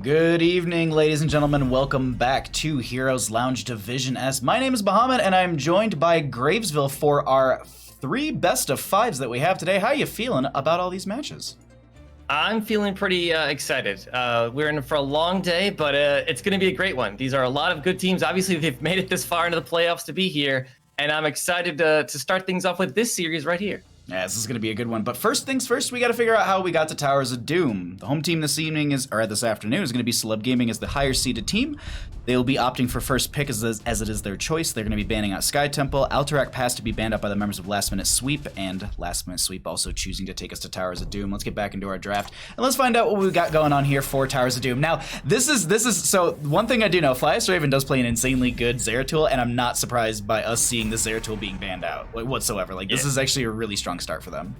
Good evening, ladies and gentlemen. Welcome back to Heroes Lounge Division S. My name is Bahamut, and I'm joined by Gravesville for our 3 best of 5s that we have today. How are you feeling about all these matches? I'm feeling pretty excited. We're in for a long day, but it's going to be a great one. These are a lot of good teams. Obviously, they've made it this far into the playoffs to be here, and I'm excited to start things off with this series right here. Yeah, this is going to be a good one. But first things first, we got to figure out how we got to Towers of Doom. The home team this afternoon is going to be Celeb Gaming as the higher seeded team. They will be opting for first pick as it is their choice. They're going to be banning out Sky Temple, Alterac Pass to be banned out by the members of Last Minute Sweep, and Last Minute Sweep also choosing to take us to Towers of Doom. Let's get back into our draft, and let's find out what we got going on here for Towers of Doom. Now, this is so one thing I do know, Flyest Raven does play an insanely good ZERATUL, and I'm not surprised by us seeing the ZERATUL being banned out whatsoever. This is actually a really strong start for them.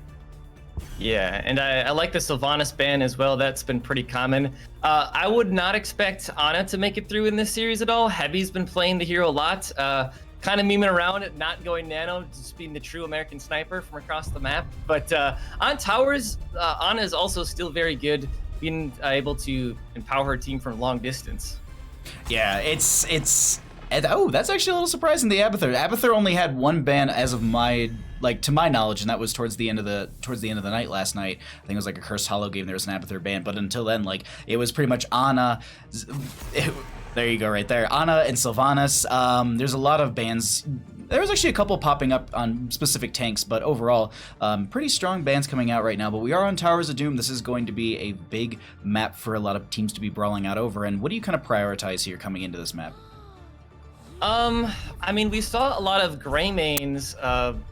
Yeah, and I like the Sylvanas ban as well. That's been pretty common. I would not expect Ana to make it through in this series at all. Heavy's been playing the hero a lot, kind of memeing around, not going nano, just being the true American sniper from across the map. But on towers, Ana is also still very good, being able to empower her team from long distance. Yeah, oh, that's actually a little surprising. The Abathur only had one ban as of to my knowledge, and that was towards the end of the night last night. I think it was like a Cursed Hollow game. There was an Abathur ban, but until then, it was pretty much Ana. There you go, right there. Ana and Sylvanas. There's a lot of bans. There was actually a couple popping up on specific tanks, but overall, pretty strong bans coming out right now. But we are on Towers of Doom. This is going to be a big map for a lot of teams to be brawling out over. And what do you kind of prioritize here coming into this map? I mean, we saw a lot of gray mains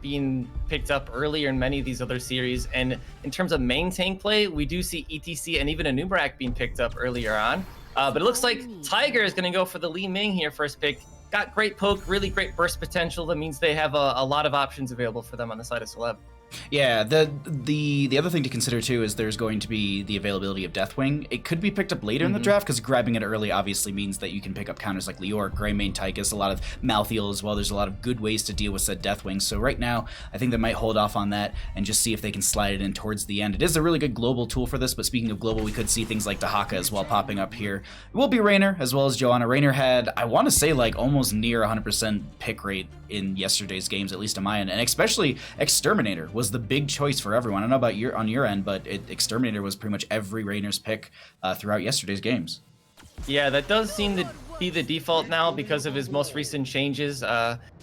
being picked up earlier in many of these other series, and in terms of main tank play, we do see ETC and even a Nubarak being picked up earlier on. But it looks like Tiger is going to go for the Li Ming here first pick. Got great poke, really great burst potential. That means they have a lot of options available for them on the side of Celeb. Yeah, the other thing to consider too is there's going to be the availability of Deathwing. It could be picked up later in the draft because grabbing it early obviously means that you can pick up counters like Leoric, Greymane, Tychus, a lot of Malthael as well. There's a lot of good ways to deal with said Deathwing. So right now, I think they might hold off on that and just see if they can slide it in towards the end. It is a really good global tool for this, but speaking of global, we could see things like Dahaka as well popping up here. It will be Raynor as well as Johanna. Raynor had, I want to say, almost near 100% pick rate in yesterday's games, at least on my end, and especially Exterminator was the big choice for everyone. I don't know about on your end, but Exterminator was pretty much every Raynor's pick throughout yesterday's games. Yeah, that does seem to be the default now because of his most recent changes.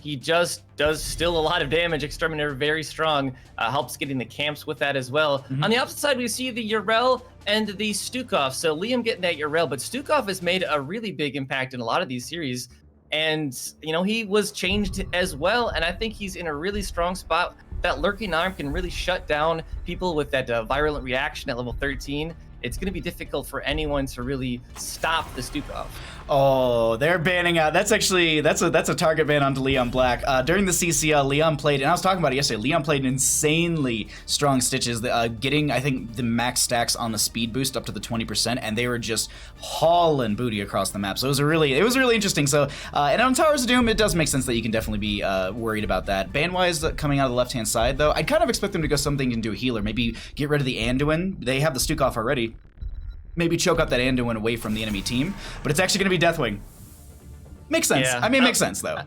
He just does still a lot of damage. Exterminator very strong, helps getting the camps with that as well. On the opposite side, we see the Yrel and the Stukov. So Liam getting that Yrel, but Stukov has made a really big impact in a lot of these series. And, he was changed as well, and I think he's in a really strong spot. That Lurking Arm can really shut down people with that virulent reaction at level 13. It's going to be difficult for anyone to really stop the Stukov. Oh, they're banning out. That's a target ban onto Leon Black. During the CCL, Leon played, and I was talking about it yesterday, Leon played insanely strong stitches, getting, I think, the max stacks on the speed boost up to the 20%, and they were just hauling booty across the map. So it was really interesting. So, and on Towers of Doom, it does make sense that you can definitely be worried about that. Ban-wise, coming out of the left-hand side, though, I'd kind of expect them to go something into a healer. Maybe get rid of the Anduin. They have the Stukov already. Maybe choke up that Anduin away from the enemy team, but it's actually going to be Deathwing. Makes sense. Yeah. I mean, it makes sense, though.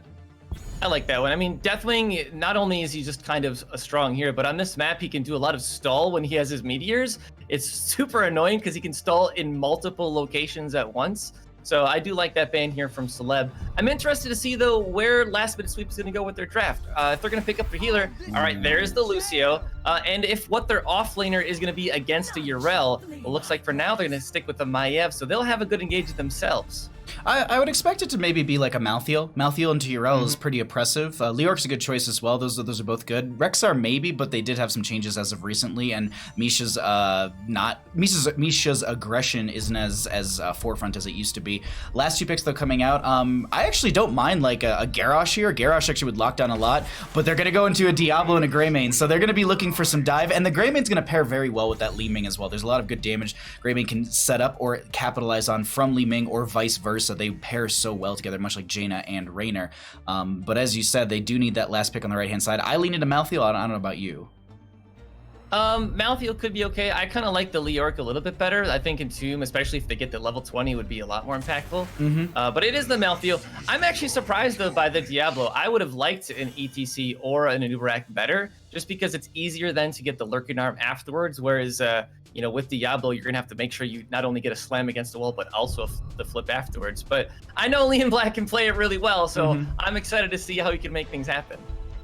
I like that one. I mean, Deathwing, not only is he just kind of a strong hero, but on this map, he can do a lot of stall when he has his meteors. It's super annoying because he can stall in multiple locations at once. So I do like that ban here from Celeb. I'm interested to see, though, where Last Minute Sweep is going to go with their draft. If they're going to pick up the healer, all right, there's the Lucio. And if what their offlaner is going to be against a Yrel, it looks like for now they're going to stick with the Maiev, so they'll have a good engagement themselves. I would expect it to maybe be like a Malthael. Malthael into Yrel is pretty oppressive. Leoric's a good choice as well. Those are both good. Rexar maybe, but they did have some changes as of recently, and Misha's aggression isn't as forefront as it used to be. Last 2 picks though coming out, I actually don't mind like a Garrosh here. Garrosh actually would lock down a lot, but they're gonna go into a Diablo and a Greymane, so they're gonna be looking for some dive, and the Greymane's gonna pair very well with that Li Ming as well. There's a lot of good damage Greymane can set up or capitalize on from Li Ming or vice versa. They pair so well together, much like Jaina and Raynor. But as you said, they do need that last pick on the right-hand side. I lean into Malthael. I don't know about you. Malthael could be okay. I kind of like the Leoric a little bit better. I think Entomb, especially if they get to level 20, would be a lot more impactful. But it is the Malthael. I'm actually surprised, though, by the Diablo. I would have liked an ETC or an Anubarak better, just because it's easier then to get the Lurking Arm afterwards, whereas, you know, with Diablo, you're going to have to make sure you not only get a slam against the wall, but also the flip afterwards. But I know Liam Black can play it really well, so I'm excited to see how he can make things happen.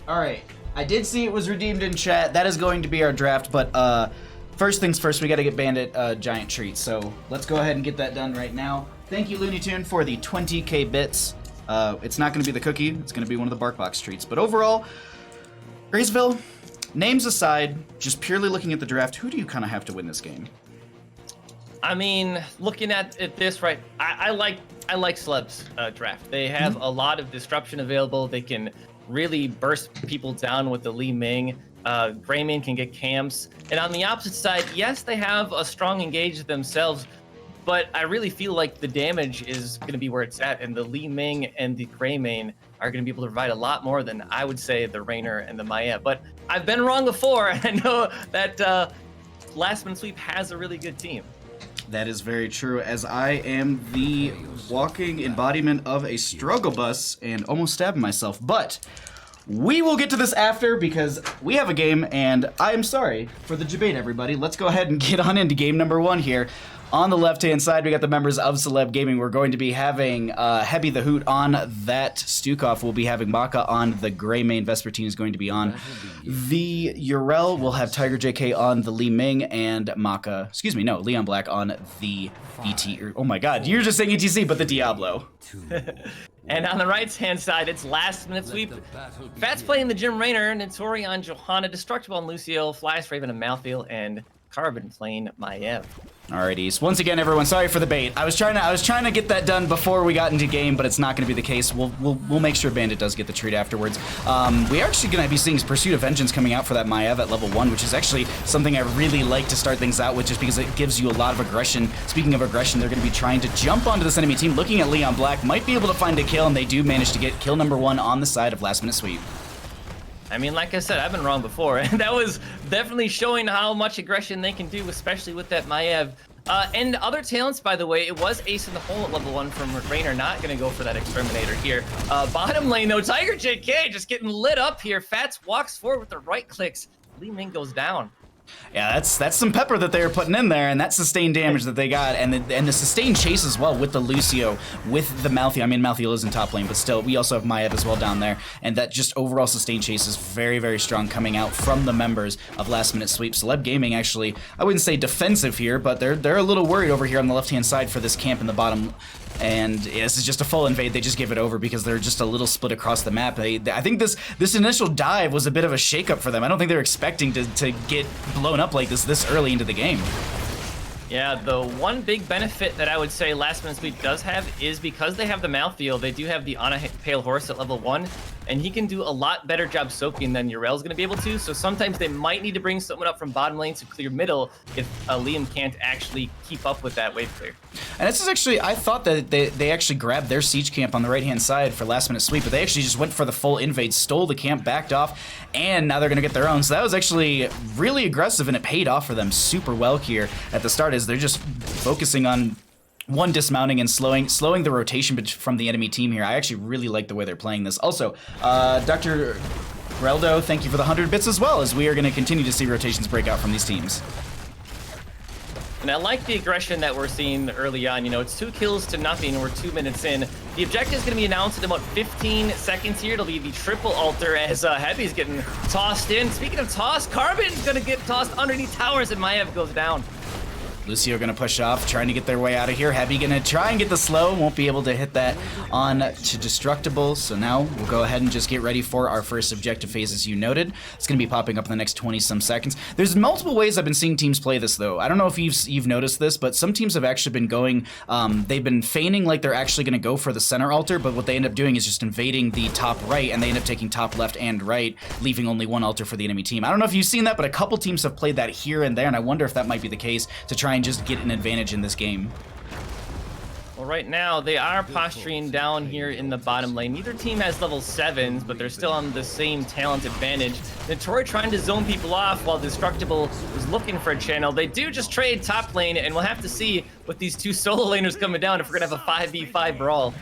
All right. I did see it was redeemed in chat. That is going to be our draft, but first things first, we got to get Bandit giant treats. So let's go ahead and get that done right now. Thank you, Looney Tune, for the 20k bits. It's not going to be the cookie. It's going to be one of the BarkBox treats. But overall, Graysville, names aside, just purely looking at the draft, who do you kind of have to win this game? I mean, looking at this, right, I like Celeb's draft. They have a lot of disruption available. They can really burst people down with the Li Ming. Greymane can get camps. And on the opposite side, yes, they have a strong engage themselves, but I really feel like the damage is going to be where it's at, and the Li Ming and the Greymane are going to be able to provide a lot more than I would say the Raynor and the Maya. But I've been wrong before, and I know that Last Minute Sweep has a really good team. That is very true, as I am the walking embodiment of a struggle bus and almost stabbing myself. But we will get to this after, because we have a game, and I am sorry for the debate, everybody. Let's go ahead and get on into game number 1 here. On the left-hand side, we got the members of Celeb Gaming. We're going to be having Hebby the Hoot on that Stukov. We'll be having Maka on the Greymane. Vespertine is going to be on the Urel. We'll have Tiger JK on the Li Ming, and Leon Black on the ET. Oh my god, you're just saying ETC, but the Diablo. And on the right-hand side, it's Last Minute Sweep. Fat's playing the Jim Raynor, Notori on Johanna, Destructible on Lucio, Flyas Raven and Malthael, and Carbon playing Maiev. Alrighties. Once again, everyone, sorry for the bait. I was trying to get that done before we got into game, but it's not going to be the case. We'll make sure Bandit does get the treat afterwards. We are actually going to be seeing Pursuit of Vengeance coming out for that Maiev at level 1, which is actually something I really like to start things out with, just because it gives you a lot of aggression. Speaking of aggression, they're going to be trying to jump onto this enemy team, looking at Leon Black, might be able to find a kill, and they do manage to get kill number 1 on the side of Last Minute Sweep. I mean, like I said, I've been wrong before, and that was definitely showing how much aggression they can do, especially with that Maiev. And other talents, by the way, it was Ace in the Hole at level 1 from Raynor, not going to go for that Exterminator here. Bottom lane, though, Tiger JK just getting lit up here. Fats walks forward with the right clicks. Li Ming goes down. Yeah, that's some pepper that they were putting in there, and that sustained damage that they got, and the sustained chase as well with the Lucio, with the Malthael. I mean, Malthael is in top lane, but still, we also have Maiev as well down there, and that just overall sustained chase is very, very strong coming out from the members of Last Minute Sweep. Celeb Gaming actually, I wouldn't say defensive here, but they're a little worried over here on the left-hand side for this camp in the bottom. And yeah, this is just a full invade. They just give it over because they're just a little split across the map. I think this initial dive was a bit of a shakeup for them. I don't think they're expecting to get blown up like this early into the game. Yeah, the one big benefit that I would say Last Minute Sweep does have is because they have the Malthael, they do have the On a Pale Horse at level 1, and he can do a lot better job soaking than Urel's going to be able to, so sometimes they might need to bring someone up from bottom lane to clear middle if Liam can't actually keep up with that wave clear. And this is actually, I thought that they actually grabbed their siege camp on the right-hand side for Last Minute Sweep, but they actually just went for the full invade, stole the camp, backed off, and now they're going to get their own. So that was actually really aggressive, and it paid off for them super well here at the start, as they're just focusing on one, dismounting and slowing the rotation from the enemy team here. I actually really like the way they're playing this. Also, Dr. Reldo, thank you for the 100 bits as well, as we are going to continue to see rotations break out from these teams. And I like the aggression that we're seeing early on. You know, it's 2 kills to nothing, and we're 2 minutes in. The objective is going to be announced in about 15 seconds here. It'll be the triple altar as Heavy's getting tossed in. Speaking of toss, Carbon's going to get tossed underneath towers, and Maiev goes down. Lucio gonna push off, trying to get their way out of here. Heavy gonna try and get the slow, won't be able to hit that on to Destructible. So now we'll go ahead and just get ready for our first objective phase, as you noted. It's gonna be popping up in the next 20-some seconds. There's multiple ways I've been seeing teams play this, though. I don't know if you've noticed this, but some teams have actually been going, they've been feigning like they're actually gonna go for the center altar, but what they end up doing is just invading the top right, and they end up taking top left and right, leaving only one altar for the enemy team. I don't know if you've seen that, but a couple teams have played that here and there, and I wonder if that might be the case to try and just get an advantage in this game. Well, right now, they are posturing down here in the bottom lane. Neither team has level 7s, but they're still on the same talent advantage. Notori trying to zone people off while Destructible is looking for a channel. They do just trade top lane, and we'll have to see with these two solo laners coming down if we're going to have a 5v5 brawl.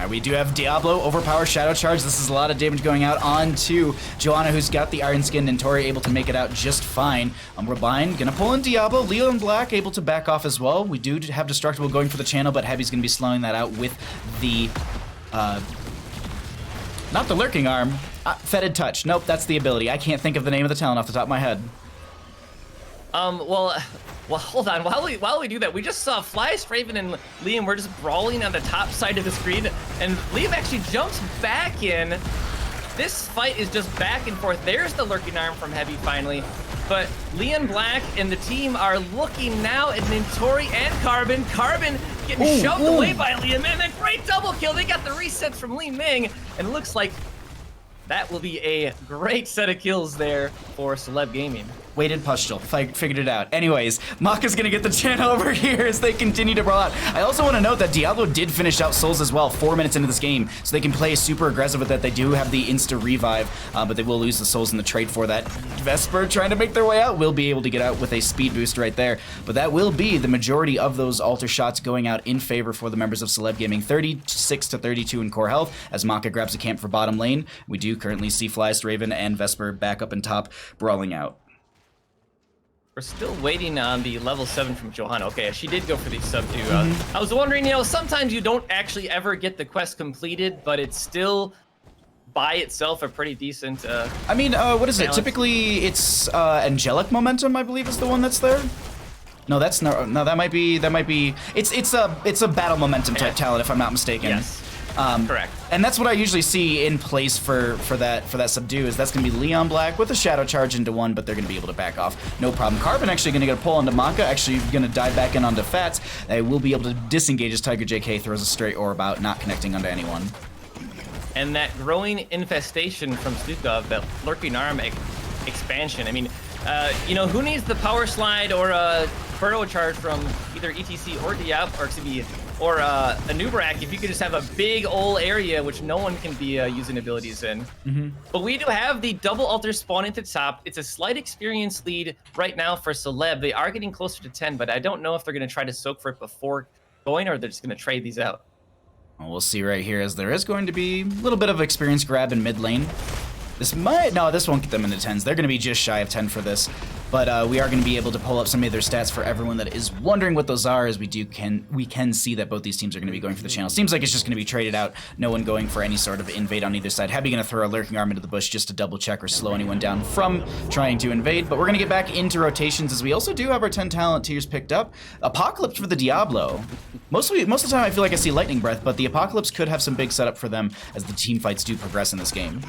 We do have Diablo, Overpower, Shadow Charge. This is a lot of damage going out onto Joanna, who's got the Iron Skin, and Tori able to make it out just fine. Rebine gonna pull in Diablo. Leon Black able to back off as well. We do have Destructible going for the channel, but Heavy's gonna be slowing that out with the, not the Lurking Arm, Fetid Touch. Nope, that's the ability. I can't think of the name of the talent off the top of my head. Well, hold on. While we do that, we just saw Flyest Raven and Liam were just brawling on the top side of the screen, and Liam actually jumps back in. This fight is just back and forth. There's the Lurking Arm from Heavy finally, but Leon Black and the team are looking now at Nintori and Carbon. Carbon getting shoved away by Liam, and then great double kill. They got the resets from Li Ming, and it looks like that will be a great set of kills there for Celeb Gaming. Weighted pustule. Figured it out. Anyways, Maka's gonna get the channel over here as they continue to brawl out. I also want to note that Diablo did finish out Souls as well 4 minutes into this game, so they can play super aggressive with that. They do have the insta revive, but they will lose the Souls in the trade for that. Vesper trying to make their way out will be able to get out with a speed boost right there, but that will be the majority of those altar shots going out in favor for the members of Celeb Gaming. 36 to 32 in core health as Maka grabs a camp for bottom lane. We do currently see Flyest Raven and Vesper back up in top, brawling out. We're still waiting on the level 7 from Johanna. Okay, she did go for the subdue. I was wondering, sometimes you don't actually ever get the quest completed, but it's still by itself a pretty decent I mean, what is it? Typically, it's Angelic Momentum, I believe, is the one that's there. No, that's no. That might be. It's a battle momentum type talent, if I'm not mistaken. Yes. Correct. And that's what I usually see in place for that subdue. Is that's gonna be Leon Black with a Shadow Charge into one, but they're gonna be able to back off, no problem. Carbon actually gonna get a pull onto Maka. Actually gonna dive back in onto Fats. They will be able to disengage as Tiger JK throws a straight orb out, not connecting onto anyone. And that growing infestation from Stukov, that Lurking Arm expansion. I mean, who needs the Power Slide or a Burrow Charge from either ETC or Diab, or a Nubarak if you could just have a big old area which no one can be using abilities in. But we do have the double altar spawn at the top. It's a slight experience lead right now for Celeb. They are getting closer to 10, but I don't know if they're going to try to soak for it before going or they're just going to trade these out. Well, we'll see right here as there is going to be a little bit of experience grab in mid lane. This won't get them into 10s. They're going to be just shy of 10 for this. But we are going to be able to pull up some of their stats for everyone that is wondering what those are, as we can see that both these teams are going to be going for the channel. Seems like it's just going to be traded out. No one going for any sort of invade on either side. Heavy going to throw a Lurking Arm into the bush just to double check or slow anyone down from trying to invade. But we're going to get back into rotations as we also do have our 10 talent tiers picked up. Apocalypse for the Diablo. Most of the time I feel like I see Lightning Breath, but the Apocalypse could have some big setup for them as the team fights do progress in this game.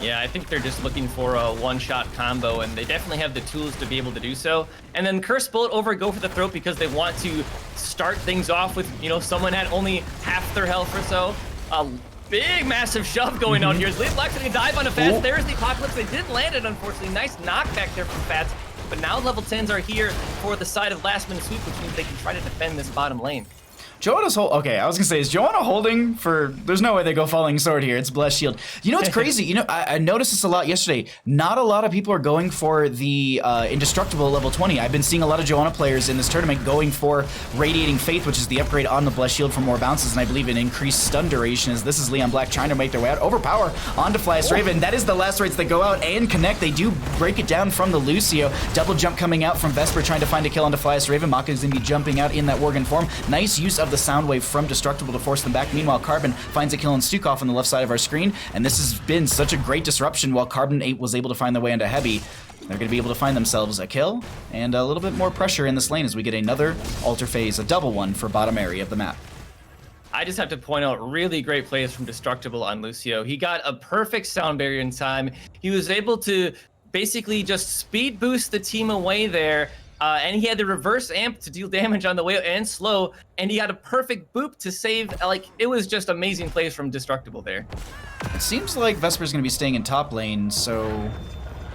Yeah, I think they're just looking for a one-shot combo, and they definitely have the tools to be able to do so. And then Curse Bullet over Go for the Throat because they want to start things off with, someone at only half their health or so. A big, massive shove going on here. Leaf Black's gonna dive on a Fats. There's the Apocalypse. They didn't land it, unfortunately. Nice knockback there from Fats. But now level 10s are here for the side of last minute sweep, which means they can try to defend this bottom lane. Joanna's okay, I was gonna say, is Joanna holding for, there's no way they go Falling Sword here, it's Blessed Shield. It's crazy, I noticed this a lot yesterday. Not a lot of people are going for the Indestructible level 20. I've been seeing a lot of Joanna players in this tournament going for Radiating Faith, which is the upgrade on the Blessed Shield for more bounces, and I believe an increased stun duration, as this is Leon Black trying to make their way out. Overpower onto Flyest Raven. That is the last rates that go out and connect. They do break it down from the Lucio. Double jump coming out from Vesper trying to find a kill onto Flyest Raven. Maka is gonna be jumping out in that Worgen form. Nice use of the sound wave from Destructible to force them back. Meanwhile, Carbon finds a kill on Stukov on the left side of our screen, and this has been such a great disruption while Carbon 8 was able to find their way into Heavy. They're going to be able to find themselves a kill and a little bit more pressure in this lane as we get another altar phase, a double one for bottom area of the map. I just have to point out really great plays from Destructible on Lucio. He got a perfect sound barrier in time. He was able to basically just speed boost the team away there. And he had the reverse amp to deal damage on the way and slow, and he had a perfect boop to save. It was just amazing plays from Destructible there. It seems like Vesper's going to be staying in top lane, so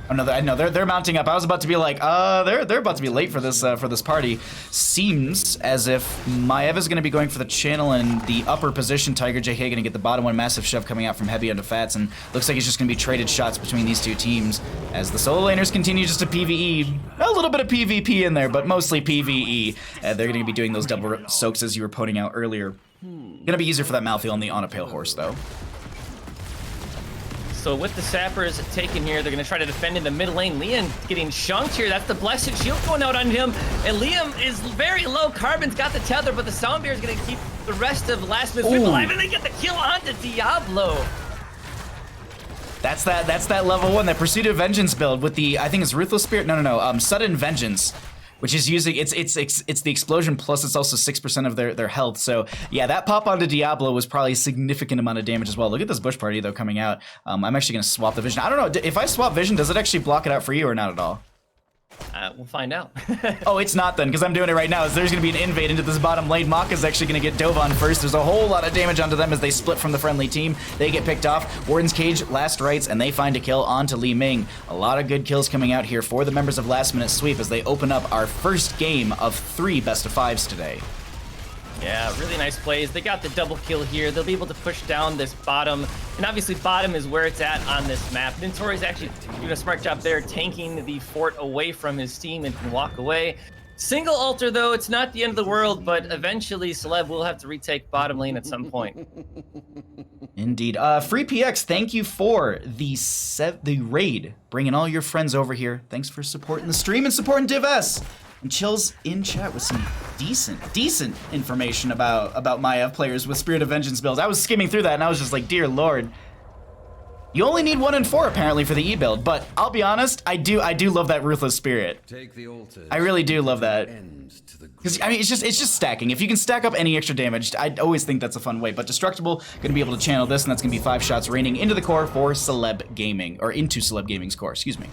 Oh no, I know they're mounting up. I was about to be like, they're about to be late for this party. Seems as if Maev is going to be going for the channel in the upper position. Tiger JK going to get the bottom one. Massive shove coming out from Heavy onto Fats, and looks like it's just going to be traded shots between these two teams as the solo laners continue just to PvE. A little bit of PvP in there, but mostly PvE. They're going to be doing those double soaks as you were pointing out earlier. Going to be easier for that Malthael on a Pale Horse though. So with the sappers taken here, they're going to try to defend in the mid lane. Liam getting shunked here. That's the Blessed Shield going out on him. And Liam is very low. Carbon's got the tether, but the Soundbear is going to keep the rest of Last Man Sweep alive, and they get the kill onto Diablo. That's that level 1, that Pursuit of Vengeance build with the, I think it's Ruthless Spirit. No, Sudden Vengeance, which is using it's the explosion plus it's also 6% of their health. So yeah, that pop onto Diablo was probably a significant amount of damage as well. Look at this Bush Party though coming out. I'm actually gonna swap the vision. I don't know if I swap vision, does it actually block it out for you or not at all? We'll find out. Oh, it's not then, because I'm doing it right now. There's going to be an invade into this bottom lane. Maka's actually going to get dove on first. There's a whole lot of damage onto them as they split from the friendly team. They get picked off. Warden's Cage, last rites, and they find a kill onto Li Ming. A lot of good kills coming out here for the members of Last Minute Sweep as they open up our first game of 3 best-of-5s today. Yeah, really nice plays. They got the double kill here. They'll be able to push down this bottom. And obviously bottom is where it's at on this map. Nintori's actually doing a smart job there, tanking the fort away from his team and can walk away. Single altar though, it's not the end of the world, but eventually Celeb will have to retake bottom lane at some point. Indeed. Free PX, thank you for the raid. Bringing all your friends over here. Thanks for supporting the stream and supporting DivS. And Chill's in chat with some decent information about Maev players with Spirit of Vengeance builds. I was skimming through that and I was just like, dear lord. You only need 1 and 4 apparently for the E build, but I'll be honest, I do love that Ruthless Spirit. I really do love that. Because I mean, it's just stacking. If you can stack up any extra damage, I always think that's a fun way. But Destructible gonna be able to channel this, and that's gonna be 5 shots raining into the core for Celeb Gaming, or into Celeb Gaming's core. Excuse me.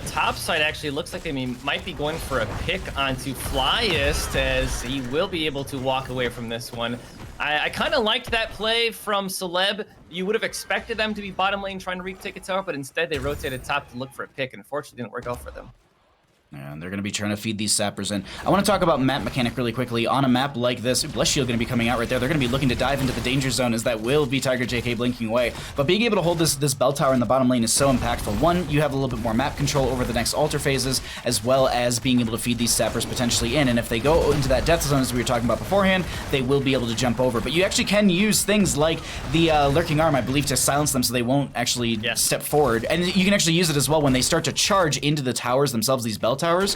Top side actually looks like they might be going for a pick onto Flyest, as he will be able to walk away from this one. I kind of liked that play from Celeb. You would have expected them to be bottom lane trying to retake a tower, but instead they rotated top to look for a pick, and unfortunately it didn't work out for them. And they're going to be trying to feed these sappers in. I want to talk about map mechanic really quickly. On a map like this, Bless Shield going to be coming out right there. They're going to be looking to dive into the danger zone, as that will be Tiger JK blinking away. But being able to hold this bell tower in the bottom lane is so impactful. One, you have a little bit more map control over the next altar phases, as well as being able to feed these sappers potentially in. And if they go into that death zone, as we were talking about beforehand, they will be able to jump over. But you actually can use things like the Lurking Arm, I believe, to silence them so they won't actually step forward. And you can actually use it as well when they start to charge into the towers themselves, these bell towers.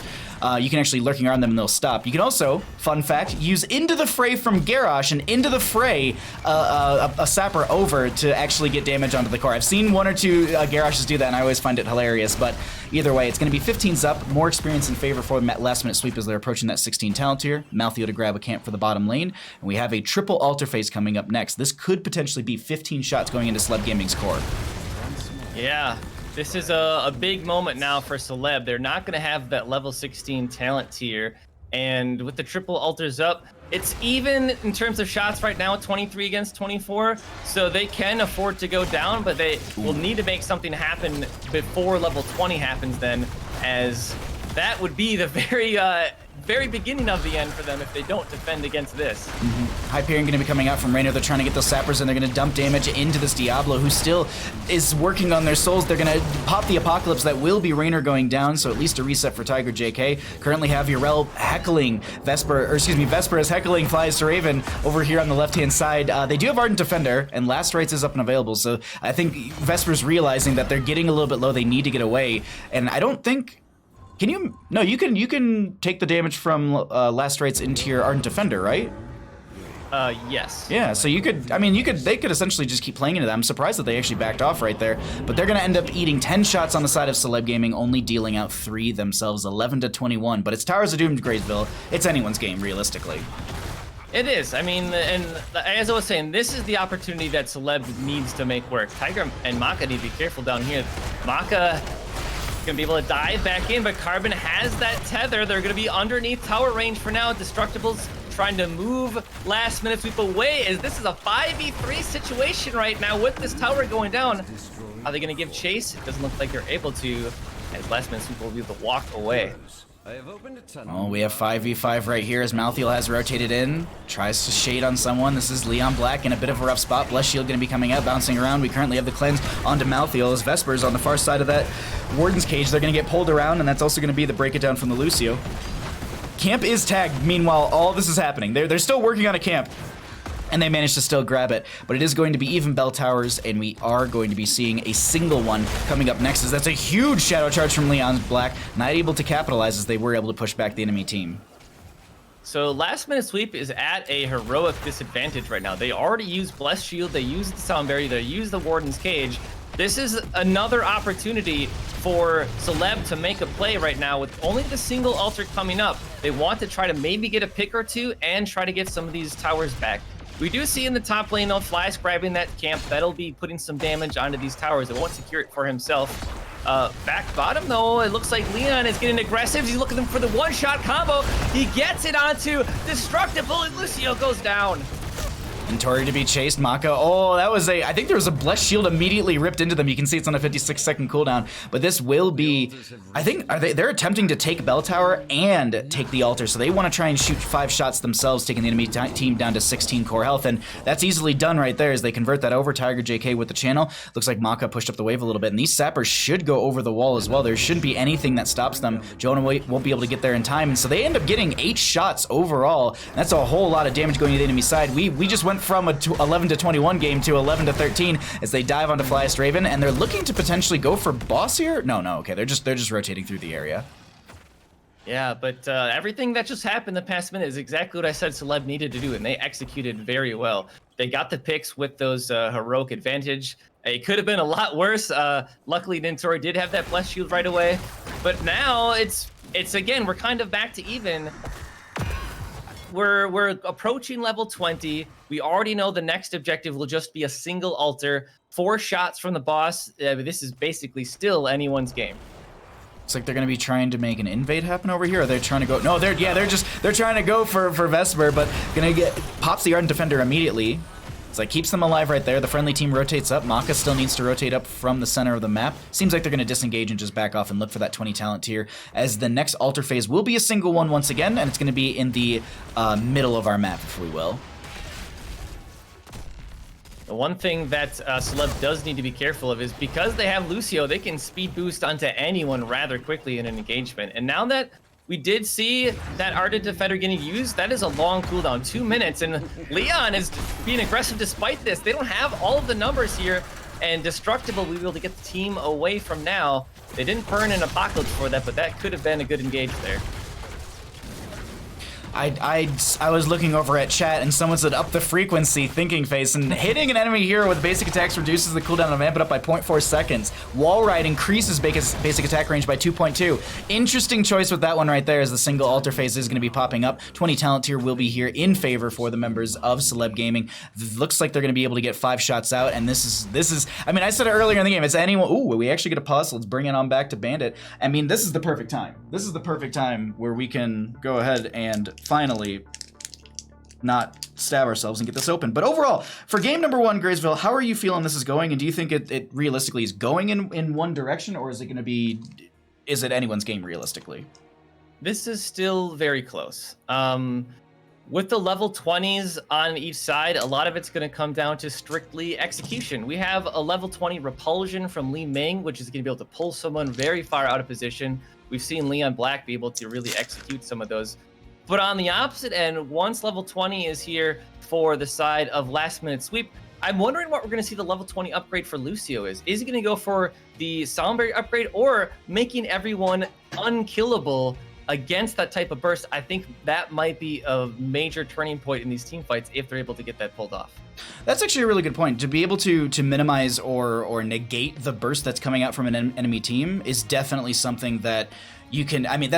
You can actually Lurking Arm them and they'll stop. You can also, fun fact, use Into the Fray from Garrosh and Into the Fray a sapper over to actually get damage onto the core. I've seen 1 or 2 Garroshes do that and I always find it hilarious, but either way, it's going to be 15s up, more experience in favor for the Last Minute Sweep as they're approaching that 16 talent tier. Malthael to grab a camp for the bottom lane, and we have a triple altar phase coming up next. This could potentially be 15 shots going into Celeb Gaming's core. Yeah. This is a big moment now for Celeb. They're not going to have that level 16 talent tier. And with the triple altars up, it's even in terms of shots right now, 23 against 24. So they can afford to go down, but they will need to make something happen before level 20 happens then, as that would be the very beginning of the end for them if they don't defend against this. Hyperion going to be coming out from Raynor. They're trying to get those sappers and they're going to dump damage into this Diablo, who still is working on their souls. They're going to pop the Apocalypse. That will be Raynor going down, so at least a reset for Tiger JK. Currently have Urel heckling Vesper is heckling Flies to Raven over here on the left-hand side. They do have Ardent Defender, and Last Rites is up and available, so I think Vesper's realizing that they're getting a little bit low. They need to get away, and I don't think... Can you... No, you can take the damage from Last Rites into your Ardent Defender, right? Yes. Yeah, so you could, I mean, they could essentially just keep playing into that. I'm surprised that they actually backed off right there, but they're going to end up eating 10 shots on the side of Celeb Gaming, only dealing out 3 themselves, 11 to 21, but it's Towers of Doom, Graysville. It's anyone's game, realistically. It is. I mean, and as I was saying, this is the opportunity that Celeb needs to make work. Tiger and Maka need to be careful down here. Maka gonna be able to dive back in, but Carbon has that tether. They're gonna be underneath tower range for now. Destructible's trying to move last minute sweep away, as this is a 5v3 situation right now with this tower going down. Are they going to give chase? It doesn't look like they're able to, as last minute sweep will be able to walk away. Oh, we have 5v5 right here as Malthael has rotated in. Tries to shade on someone. This is Leon Black in a bit of a rough spot. Bless Shield going to be coming out, bouncing around. We currently have the cleanse onto Malthael as Vesper's on the far side of that Warden's cage. They're going to get pulled around, and that's also going to be the break it down from the Lucio. Camp is tagged. Meanwhile, all this is happening. They're still working on a camp, and they managed to still grab it. But it is going to be even bell towers, and we are going to be seeing a single one coming up next, as that's a huge shadow charge from Leon Black, not able to capitalize as they were able to push back the enemy team. So last minute sweep is at a heroic disadvantage right now. They already used Bless Shield, they used the Soundberry, they used the Warden's Cage. This is another opportunity for Celeb to make a play right now with only the single altar coming up. They want to try to maybe get a pick or two and try to get some of these towers back. We do see in the top lane, though, Fly's grabbing that camp. That'll be putting some damage onto these towers. It won't secure it for himself. Back bottom, though, it looks like Leon is getting aggressive. He's looking for the one-shot combo. He gets it onto Destructible, and Lucio goes down. And Tori to be chased. Maka, oh, that was I think there was a Blessed Shield immediately ripped into them. You can see it's on a 56-second cooldown. But this will be, I think, they're attempting to take Bell Tower and take the altar. So they want to try and shoot 5 shots themselves, taking the enemy team down to 16 core health. And that's easily done right there as they convert that over. Tiger JK with the channel. Looks like Maka pushed up the wave a little bit. And these sappers should go over the wall as well. There shouldn't be anything that stops them. Jonah won't be able to get there in time. And so they end up getting 8 shots overall. And that's a whole lot of damage going to the enemy side. We just went from a 11 to 21 game to 11 to 13 as they dive onto Flyest Raven, and they're looking to potentially go for boss here. No, okay, they're just rotating through the area. Yeah, but everything that just happened the past minute is exactly what I said Celeb needed to do, and they executed very well. They got the picks with those heroic advantage. It could have been a lot worse. Luckily, Nintori did have that Blessed Shield right away, but now it's again, we're kind of back to even. We're approaching level 20. We already know the next objective will just be a single altar, 4 shots from the boss. This is basically still anyone's game. Looks like they're going to be trying to make an invade happen over here. Or they're trying to go. No, they're trying to go for Vesper, but gonna get pops the Ardent Defender immediately. So that keeps them alive right there. The friendly team rotates up. Maka still needs to rotate up from the center of the map. Seems like they're going to disengage and just back off and look for that 20 talent tier, as the next altar phase will be a single one once again, and it's going to be in the middle of our map, if we will. The one thing that Celeb does need to be careful of is because they have Lucio, they can speed boost onto anyone rather quickly in an engagement. And now that we did see that Ardent Defender getting used, that is a long cooldown, 2 minutes, and Leon is being aggressive despite this. They don't have all of the numbers here, and Destructible will be able to get the team away from now. They didn't burn an Apocalypse for that, but that could have been a good engage there. I was looking over at chat and someone said up the frequency, thinking face, and hitting an enemy hero with basic attacks reduces the cooldown of Amp it up by 0.4 seconds. Wall ride increases basic attack range by 2.2. Interesting choice with that one right there, as the single altar phase is going to be popping up. 20 talent tier will be here in favor for the members of Celeb Gaming. Looks like they're going to be able to get 5 shots out, and this is I mean, I said it earlier in the game, it's anyone. Ooh, we actually get a pause. Let's bring it on back to Bandit. I mean, this is the perfect time. This is the perfect time where we can go ahead and finally not stab ourselves and get this open. But overall, for game number 1, Graysville, how are you feeling this is going? And do you think it realistically is going in one direction, or is it going to be, is it anyone's game realistically? This is still very close. With the level 20s on each side, a lot of it's going to come down to strictly execution. We have a level 20 Repulsion from Li Ming, which is going to be able to pull someone very far out of position. We've seen Leon Black be able to really execute some of those. But on the opposite end, once level 20 is here for the side of last minute sweep, I'm wondering what we're going to see the level 20 upgrade for Lucio is. Is he going to go for the Soundberry upgrade or making everyone unkillable against that type of burst? I think that might be a major turning point in these team fights if they're able to get that pulled off. That's actually a really good point. To be able to minimize or negate the burst that's coming out from an enemy team is definitely something that you can, I mean,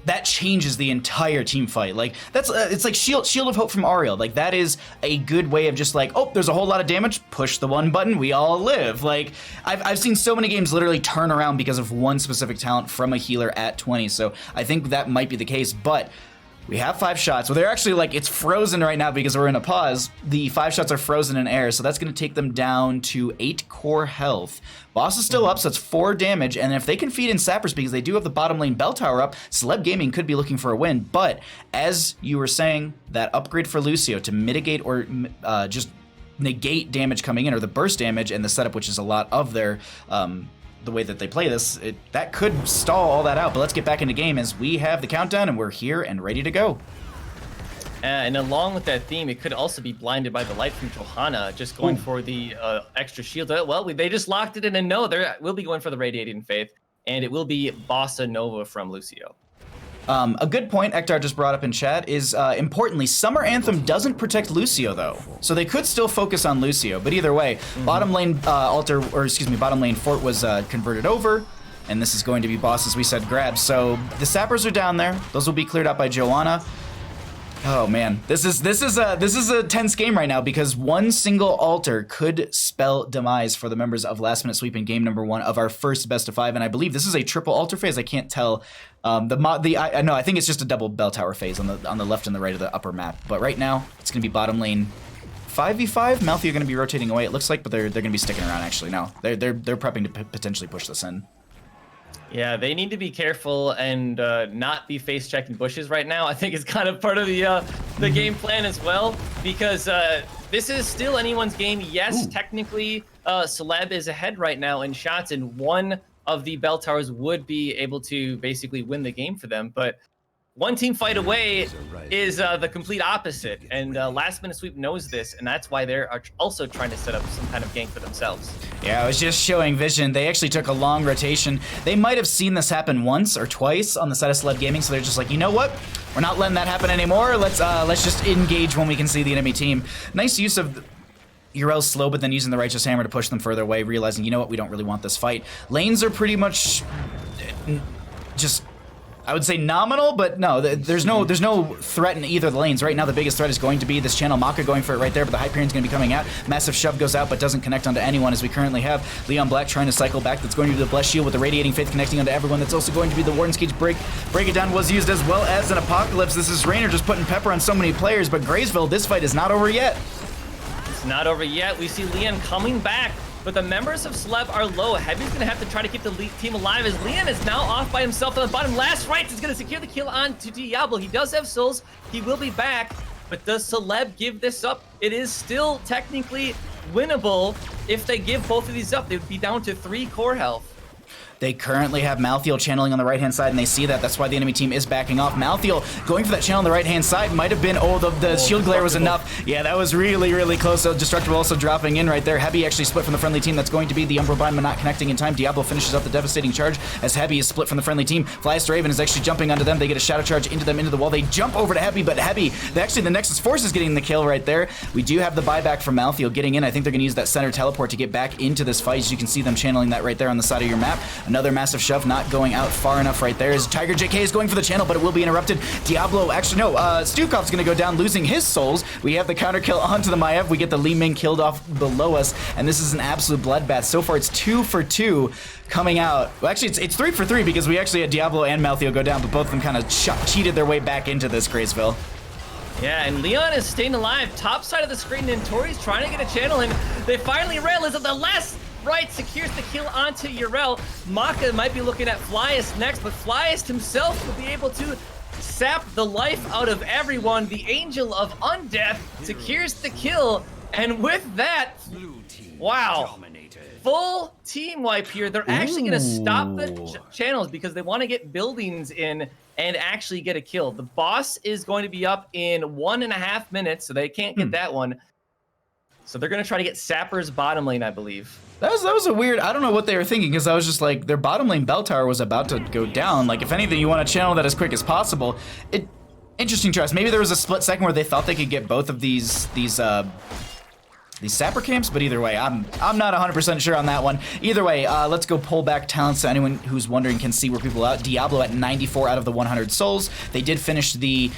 that changes the entire team fight. Like, that's it's like Shield of Hope from Ariel. Like, that is a good way of just like, oh, there's a whole lot of damage, push the one button, we all live. Like, I've seen so many games literally turn around because of one specific talent from a healer at 20, so I think that might be the case. But We have 5 shots. Well, they're actually like, it's frozen right now because we're in a pause. The 5 shots are frozen in air, so that's going to take them down to 8 core health. Boss is still up, so that's 4 damage, and if they can feed in sappers because they do have the bottom lane bell tower up, Celeb Gaming could be looking for a win. But as you were saying, that upgrade for Lucio to mitigate or just negate damage coming in, or the burst damage and the setup, which is a lot of their the way that they play this, that could stall all that out. But let's get back into game as we have the countdown and we're here and ready to go. And along with that theme, it could also be blinded by the light from Johanna, just going for the extra shield. Well, they just locked it in, and no, they will be going for the Radiating Faith, and it will be Bossa Nova from Lucio. A good point Ektar just brought up in chat is, importantly, Summer Anthem doesn't protect Lucio, though. So they could still focus on Lucio, but either way, bottom lane bottom lane fort was converted over, and this is going to be Boss, as we said, grabs. So the sappers are down there. Those will be cleared out by Joanna. Oh man, this is a tense game right now because one single altar could spell demise for the members of Last Minute Sweep in game number 1 of our first best of 5, and I believe this is a triple altar phase. I can't tell. I think it's just a double bell tower phase on the left and the right of the upper map. But right now, it's gonna be bottom lane 5v5. Malthy are gonna be rotating away, it looks like, but they're gonna be sticking around. Actually, no, they're prepping to potentially push this in. Yeah, they need to be careful and not be face checking bushes right now. I think it's kind of part of the game plan as well, because this is still anyone's game. Yes, technically, Celeb is ahead right now in shots, and one of the bell towers would be able to basically win the game for them. But one team fight away is the complete opposite, and Last Minute Sweep knows this, and that's why they're also trying to set up some kind of gank for themselves. Yeah, I was just showing vision. They actually took a long rotation. They might have seen this happen once or twice on the side of Celeb Gaming, so they're just like, you know what? We're not letting that happen anymore. Let's just engage when we can see the enemy team. Nice use of Urel's slow, but then using the Righteous Hammer to push them further away, realizing, you know what, we don't really want this fight. Lanes are pretty much just, I would say, nominal, but no, there's no threat in either of the lanes. Right now, the biggest threat is going to be this channel. Maka going for it right there, but the Hyperion's going to be coming out. Massive shove goes out, but doesn't connect onto anyone, as we currently have Leon Black trying to cycle back. That's going to be the Blessed Shield with the Radiating Faith connecting onto everyone. That's also going to be the Warden's Cage break. Break it down was used as well as an Apocalypse. This is Raynor just putting pepper on so many players, but Graysville, this fight is not over yet. It's not over yet. We see Leon coming back, but the members of Celeb are low. Heavy's gonna have to try to keep the team alive, as Leon is now off by himself on the bottom. Last rights is gonna secure the kill on to Diablo. He does have souls. He will be back, but does Celeb give this up? It is still technically winnable. If they give both of these up, they would be down to 3 core health. They currently have Malthiel channeling on the right-hand side, and they see that. That's why the enemy team is backing off. Malthiel going for that channel on the right-hand side might have been, the shield glare was enough. Yeah, that was really, really close. So Destructible also dropping in right there. Heavy actually split from the friendly team. That's going to be the Umbral Bind, but not connecting in time. Diablo finishes up the devastating charge as Heavy is split from the friendly team. Flyest Raven is actually jumping onto them. They get a Shadow Charge into them, into the wall. They jump over to Heavy, but Heavy, actually the Nexus Force is getting the kill right there. We do have the buyback from Malthiel getting in. I think they're going to use that center teleport to get back into this fight. As you can see them channeling that right there on the side of your map. Another massive shove, not going out far enough right there, as Tiger JK is going for the channel, but it will be interrupted. Diablo, actually no, Stukov's gonna go down, losing his souls. We have the counter kill onto the Maiev. We get the Li Ming killed off below us, and this is an absolute bloodbath. So far, it's 2 for 2 coming out. Well, actually, it's 3 for 3 because we actually had Diablo and Malthiel go down, but both of them kind of cheated their way back into this Graysville. Yeah, and Leon is staying alive. Top side of the screen, and Tori's trying to get a channel, and they finally realize that the last right secures the kill onto Urel. Maka might be looking at Flyest next, but Flyest himself will be able to sap the life out of everyone. The Angel of Undeath secures the kill, and with that, wow, full team wipe here. They're actually going to stop the channels because they want to get buildings in and actually get a kill. The boss is going to be up in 1.5 minutes, so they can't get that one. So they're going to try to get Sapper's bottom lane, I believe. That was a weird, I don't know what they were thinking, because I was just like, their bottom lane bell tower was about to go down. Like, if anything, you want to channel that as quick as possible. Interesting choice. Maybe there was a split second where they thought they could get both of these Sapper camps, but either way, I'm not 100% sure on that one. Either way, let's go pull back talents so anyone who's wondering can see where people are at. Diablo at 94 out of the 100 souls. They did finish the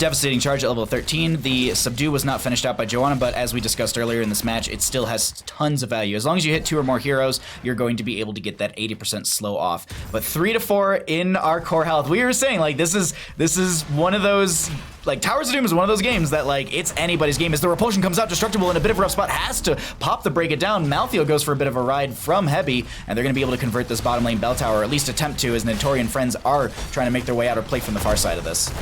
Devastating Charge at level 13. The Subdue was not finished out by Johanna, but as we discussed earlier in this match, it still has tons of value. As long as you hit 2 or more heroes, you're going to be able to get that 80% slow off. But 3 to 4 in our core health. We were saying, like, this is one of those, like, Towers of Doom is one of those games that, like, it's anybody's game. As the Repulsion comes out, Destructible in a bit of a rough spot, has to pop the Break It Down. Malthael goes for a bit of a ride from Heavy, and they're going to be able to convert this bottom lane bell tower, or at least attempt to, as Notori and friends are trying to make their way out or play from the far side of this.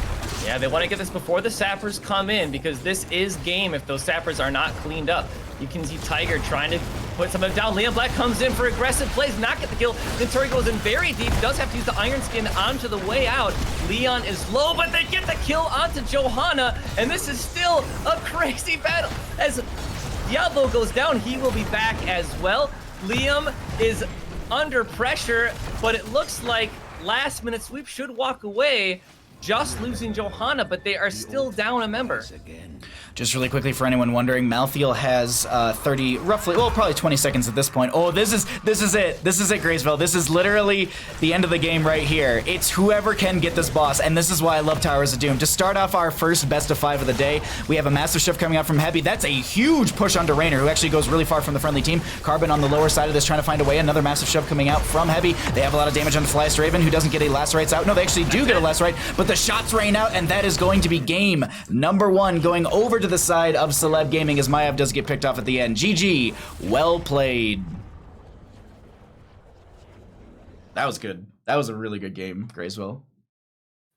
Yeah, they want to get this before the sappers come in, because this is game if those sappers are not cleaned up. You can see Tiger trying to put some of them down. Leon Black comes in for aggressive plays, not get the kill. Notori goes in very deep, does have to use the Iron Skin onto the way out. Leon is low, but they get the kill onto Johanna, and this is still a crazy battle. As Diablo goes down, he will be back as well. Liam is under pressure, but it looks like last minute sweep should walk away, just losing Johanna, but they are still down a member. Just really quickly, for anyone wondering, Malthael has 30, roughly, well, probably 20 seconds at this point. Oh, this is it. This is it, Graysville. This is literally the end of the game right here. It's whoever can get this boss, and this is why I love Towers of Doom. To start off our first best of 5 of the day, we have a massive shift coming out from Heavy. That's a huge push onto Raynor, who actually goes really far from the friendly team. Carbon on the lower side of this, trying to find a way. Another massive shove coming out from Heavy. They have a lot of damage on the Flyest Raven, who doesn't get a Lacerates out. No, they actually do get a Lacerate, but the shots rain out, and that is going to be game number 1, going over to the side of Celeb Gaming as Maiev does get picked off at the end. GG, well played. That was good. That was a really good game, Graysville.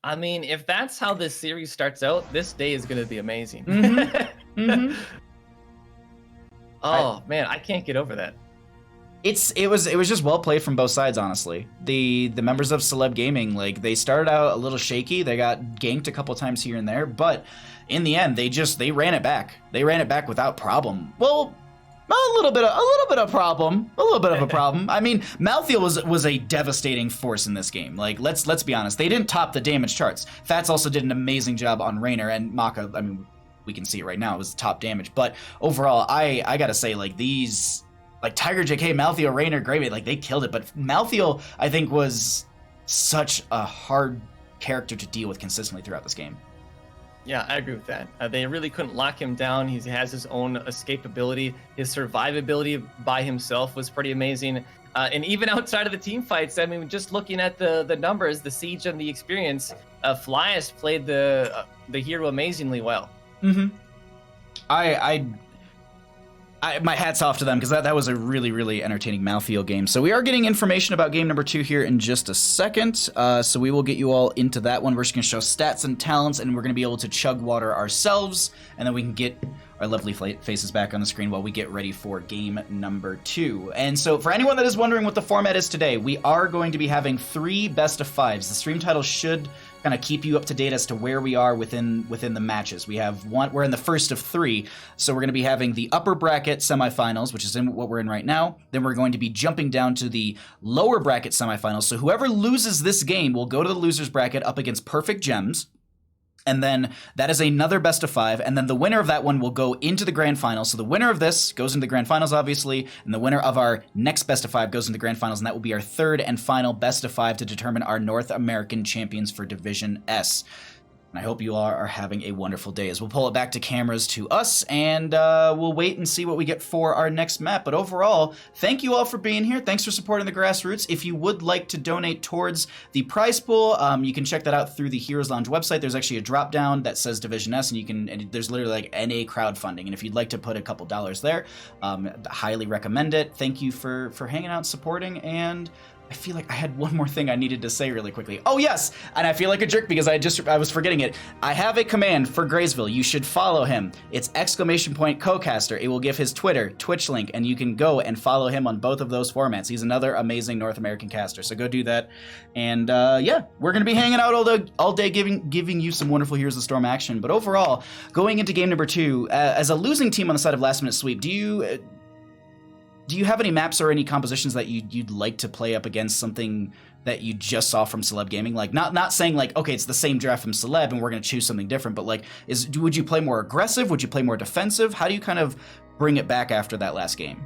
I mean, if that's how this series starts out, this day is going to be amazing. Oh, man, I can't get over that. It was just well played from both sides, honestly. The members of Celeb Gaming, like, they started out a little shaky. They got ganked a couple times here and there, but in the end, they ran it back. They ran it back without problem. Well, a little bit of a problem. I mean, Malthael was a devastating force in this game. Like, let's be honest. They didn't top the damage charts. Fats also did an amazing job on Raynor, and Maka, I mean, we can see it right now, it was top damage. But overall, I gotta say, like, these, like, Tiger, JK, Malthael, Raynor, Gravy, like, they killed it. But Malthael, I think, was such a hard character to deal with consistently throughout this game. Yeah, I agree with that. They really couldn't lock him down. He has his own escapability. His survivability by himself was pretty amazing. And even outside of the team fights, I mean, just looking at the numbers, the siege and the experience, Flyest played the hero amazingly well. My hat's off to them, because that was a really, really entertaining Malthael game. So we are getting information about game number 2 here in just a second. So we will get you all into that one. We're just going to show stats and talents, and we're going to be able to chug water ourselves, and then we can get our lovely faces back on the screen while we get ready for game number 2. And so for anyone that is wondering what the format is today, we are going to be having 3 best of 5s. The stream title should kind of keep you up to date as to where we are within the matches. We're in the first of 3, so we're going to be having the upper bracket semifinals, which is what we're in right now. Then we're going to be jumping down to the lower bracket semifinals. So whoever loses this game will go to the losers bracket up against Perfect Gems. And then that is another best of 5, and then the winner of that one will go into the grand finals. So the winner of this goes into the grand finals, obviously, and the winner of our next best of 5 goes into the grand finals, and that will be our 3rd and final best of 5 to determine our North American champions for Division S. And I hope you all are having a wonderful day, as we'll pull it back to cameras to us, and we'll wait and see what we get for our next map. But overall, thank you all for being here. Thanks for supporting the grassroots. If you would like to donate towards the prize pool, you can check that out through the Heroes Lounge website. There's actually a drop down that says Division S, and there's literally like NA crowdfunding. And if you'd like to put a couple dollars there, highly recommend it. Thank you for hanging out, supporting, and I feel like I had one more thing I needed to say really quickly. Oh, yes! And I feel like a jerk because I was forgetting it. I have a command for Graysville. You should follow him. It's !CoCaster. It will give his Twitter, Twitch link, and you can go and follow him on both of those formats. He's another amazing North American caster, so go do that. And yeah, we're going to be hanging out all day giving you some wonderful Heroes of the Storm action. But overall, going into game number 2, as a losing team on the side of Last Minute Sweep, do you have any maps or any compositions that you'd like to play up against something that you just saw from Celeb Gaming? Like, not saying like, okay, it's the same draft from Celeb and we're going to choose something different, but like, would you play more aggressive? Would you play more defensive? How do you kind of bring it back after that last game?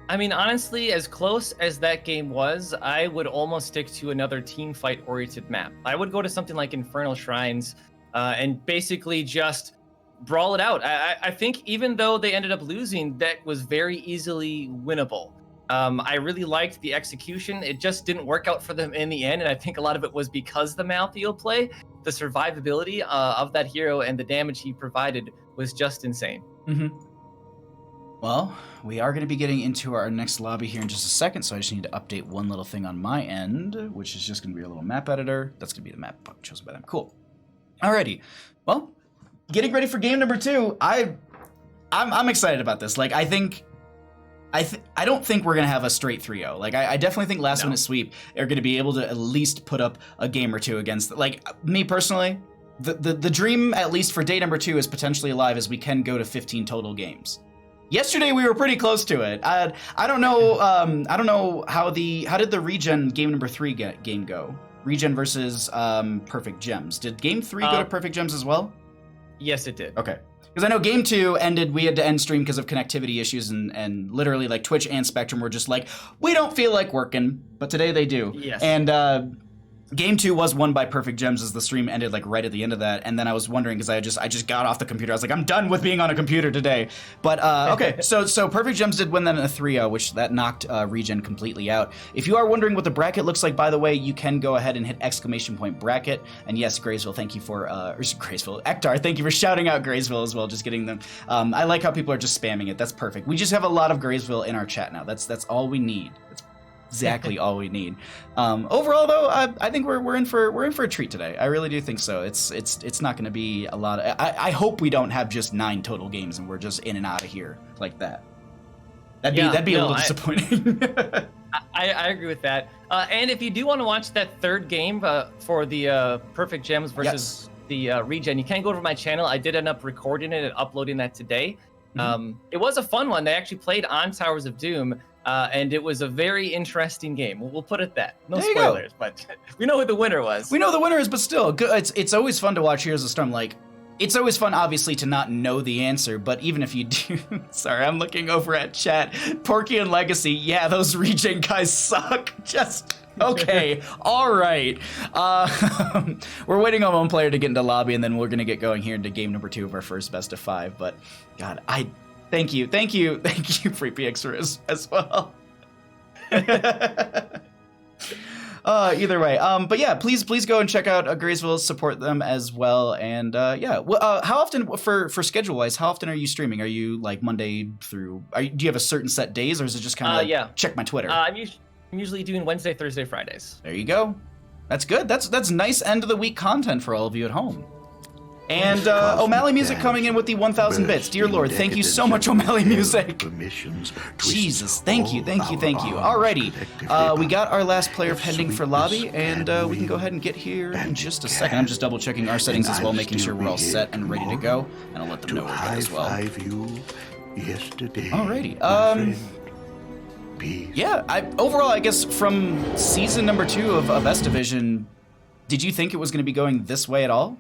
I mean, honestly, as close as that game was, I would almost stick to another team fight oriented map. I would go to something like Infernal Shrines, and basically just brawl it out. I think even though they ended up losing, that was very easily winnable. I really liked the execution. It just didn't work out for them in the end, and I think a lot of it was because the Malthael play, the survivability of that hero and the damage he provided was just insane. Well, we are going to be getting into our next lobby here in just a second, so I just need to update one little thing on my end, which is just going to be a little map editor. That's going to be the map chosen by them. Cool. Alrighty. Well, getting ready for game number 2. I'm excited about this. Like, I don't think we're gonna have a straight 3-0. Like, I definitely think last minute sweep are gonna be able to at least put up a game or two against. Like, me personally, the dream at least for day number 2 is potentially alive, as we can go to 15 total games. Yesterday we were pretty close to it. I don't know. I don't know how did the regen game number 3 game go? Regen versus Perfect Gems. Did game 3 go to Perfect Gems as well? Yes, it did. Okay. Because I know game 2 ended, we had to end stream because of connectivity issues, and literally like Twitch and Spectrum were just like, we don't feel like working, but today they do. Yes. And game 2 was won by Perfect Gems, as the stream ended like right at the end of that, and then I was wondering because I just got off the computer. I was like, I'm done with being on a computer today. But okay, so Perfect Gems did win that in a 3-0, which that knocked Regen completely out. If you are wondering what the bracket looks like, by the way, you can go ahead and hit ! Bracket. And yes, Graysville, thank you for Graysville, Ektar, thank you for shouting out Graysville as well, just getting them. I like how people are just spamming it. That's perfect. We just have a lot of Graysville in our chat now. That's all we need. That's exactly all we need. Overall, though, I think we're in for a treat today. I really do think so. It's not going to be a lot of. I hope we don't have just 9 total games and we're just in and out of here like that. That'd be a little disappointing. I agree with that. And if you do want to watch that third game for the Perfect Gems versus the Regen, you can go over to my channel. I did end up recording it and uploading that today. It was a fun one. They actually played on Towers of Doom. And it was a very interesting game. We'll put it that. No spoilers, but we know who the winner was. We know the winner is, but still, it's always fun to watch Heroes of Storm. Like, it's always fun, obviously, to not know the answer, but even if you do... Sorry, I'm looking over at chat. Porky and Legacy, yeah, those Regen guys suck. Just... Okay, all right. We're waiting on one player to get into lobby, and then we're going to get going here into game number 2 of our first best of 5. But, God, Thank you, Free PX as well. Either way, but yeah, please go and check out Graysville, support them as well, and yeah. How often, for schedule wise, how often are you streaming? Are you like Monday through? Do you have a certain set days, or is it just kind of check my Twitter? I'm usually doing Wednesday, Thursday, Fridays. There you go. That's good. That's nice end of the week content for all of you at home. And O'Malley Music coming in with the 1,000 bits. Dear Lord, thank you so much, O'Malley Music. Jesus, thank you. Alrighty, we got our last player pending for lobby, and we can go ahead and get here in just a second. I'm just double checking our settings as well, making sure we're all set and ready to go, and I'll let them know we're good as well. Alrighty, yeah, overall, I guess from season number 2 of S Division, did you think it was going to be going this way at all?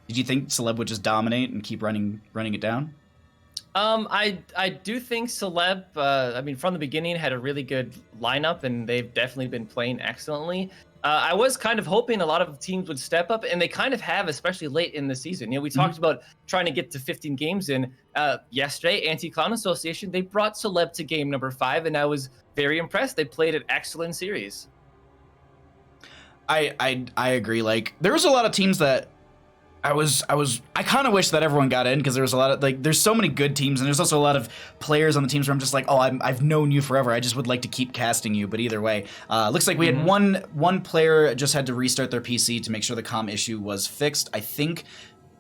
Did you think Celeb would just dominate and keep running it down? I do think Celeb, I mean, from the beginning had a really good lineup, and they've definitely been playing excellently. I was kind of hoping a lot of teams would step up, and they kind of have, especially late in the season. You know, we talked about trying to get to 15 games in. Yesterday, Anti-Clown Association, they brought Celeb to game number 5, and I was very impressed. They played an excellent series. I agree. Like, there was a lot of teams that I kind of wish that everyone got in, because there was a lot of, like, there's so many good teams, and there's also a lot of players on the teams where I'm just like, oh, I've known you forever. I just would like to keep casting you. But either way, looks like we had one player just had to restart their PC to make sure the comm issue was fixed. I think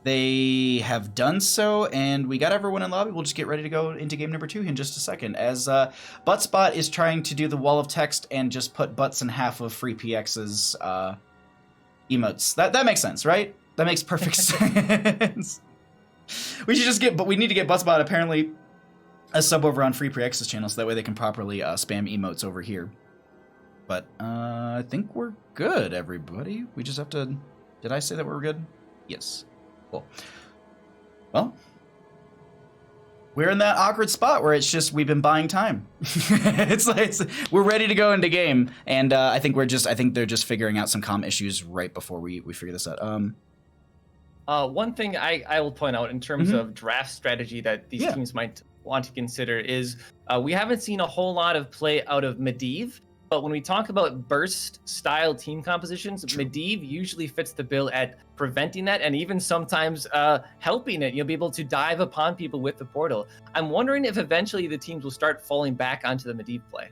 they have done so, and we got everyone in lobby. We'll just get ready to go into game number 2 in just a second, as Buttspot is trying to do the wall of text and just put butts in half of Free PX's emotes. That makes sense, right? That makes perfect sense. We should just but we need to get Buttspot apparently a sub over on Free PX's channel, so that way they can properly spam emotes over here. But I think we're good, everybody. We just have to. Did I say that we're good? Yes. Cool. Well, we're in that awkward spot where it's just we've been buying time. it's we're ready to go into game, and I think they're just figuring out some comm issues right before we figure this out. One thing I will point out in terms of draft strategy that these teams might want to consider is we haven't seen a whole lot of play out of Medivh, but when we talk about burst style team compositions, Medivh usually fits the bill at preventing that and even sometimes helping it. You'll be able to dive upon people with the portal. I'm wondering if eventually the teams will start falling back onto the Medivh play.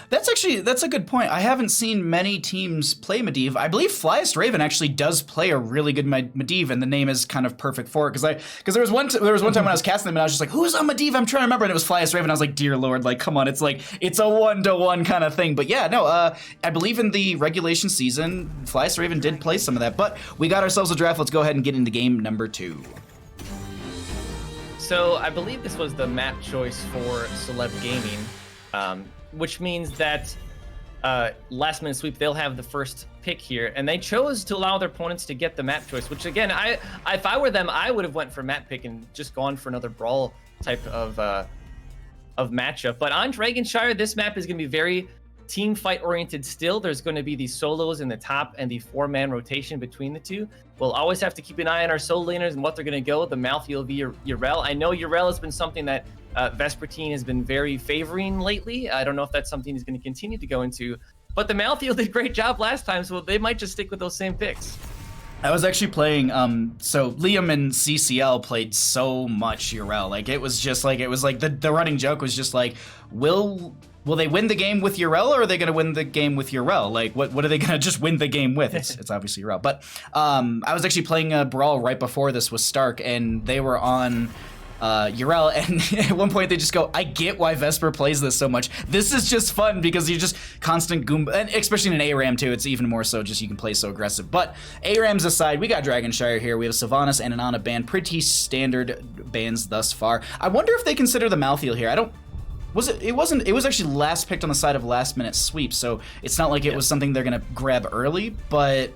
That's a good point. I haven't seen many teams play Medivh. I believe Flyest Raven actually does play a really good Medivh, and the name is kind of perfect for it. Because there was one time when I was casting them, and I was just like, "Who's on Medivh?" I'm trying to remember, and it was Flyest Raven. I was like, "Dear Lord, like, come on!" It's like it's a 1-to-1 kind of thing. But yeah, no, I believe in the regulation season, Flyest Raven did play some of that. But we got ourselves a draft. Let's go ahead and get into game number 2. So I believe this was the map choice for Celeb Gaming. Which means that last minute sweep, they'll have the first pick here, and they chose to allow their opponents to get the map choice, which again, if I were them, I would have went for map pick and just gone for another brawl type of matchup. But on Dragonshire, this map is going to be very team fight oriented still. There's going to be these solos in the top and the 4-man rotation between the two. We'll always have to keep an eye on our solo laners and what they're going to go. The Malthael v Yrel. I know Yrel has been something that Vespertine has been very favoring lately. I don't know if that's something he's going to continue to go into, but the Malthael did a great job last time, so they might just stick with those same picks. I was actually playing, so Liam and CCL played so much Yrel. Like, it was like the running joke was just like, will they win the game with Yrel, or are they going to win the game with Yrel? Like, what are they going to just win the game with? It's obviously Yrel. But I was actually playing a brawl right before this with Stark, and they were on Yrel, and at one point they just go, "I get why Vesper plays this so much. This is just fun because you just constant Goomba," and especially in an ARAM too, it's even more so just you can play so aggressive. But ARAMs aside, we got Dragonshire here. We have Sylvanas and an Ana ban, pretty standard bans thus far. I wonder if they consider the Malthael here. It was actually last picked on the side of last minute sweep, so it's not like it was something they're gonna grab early, but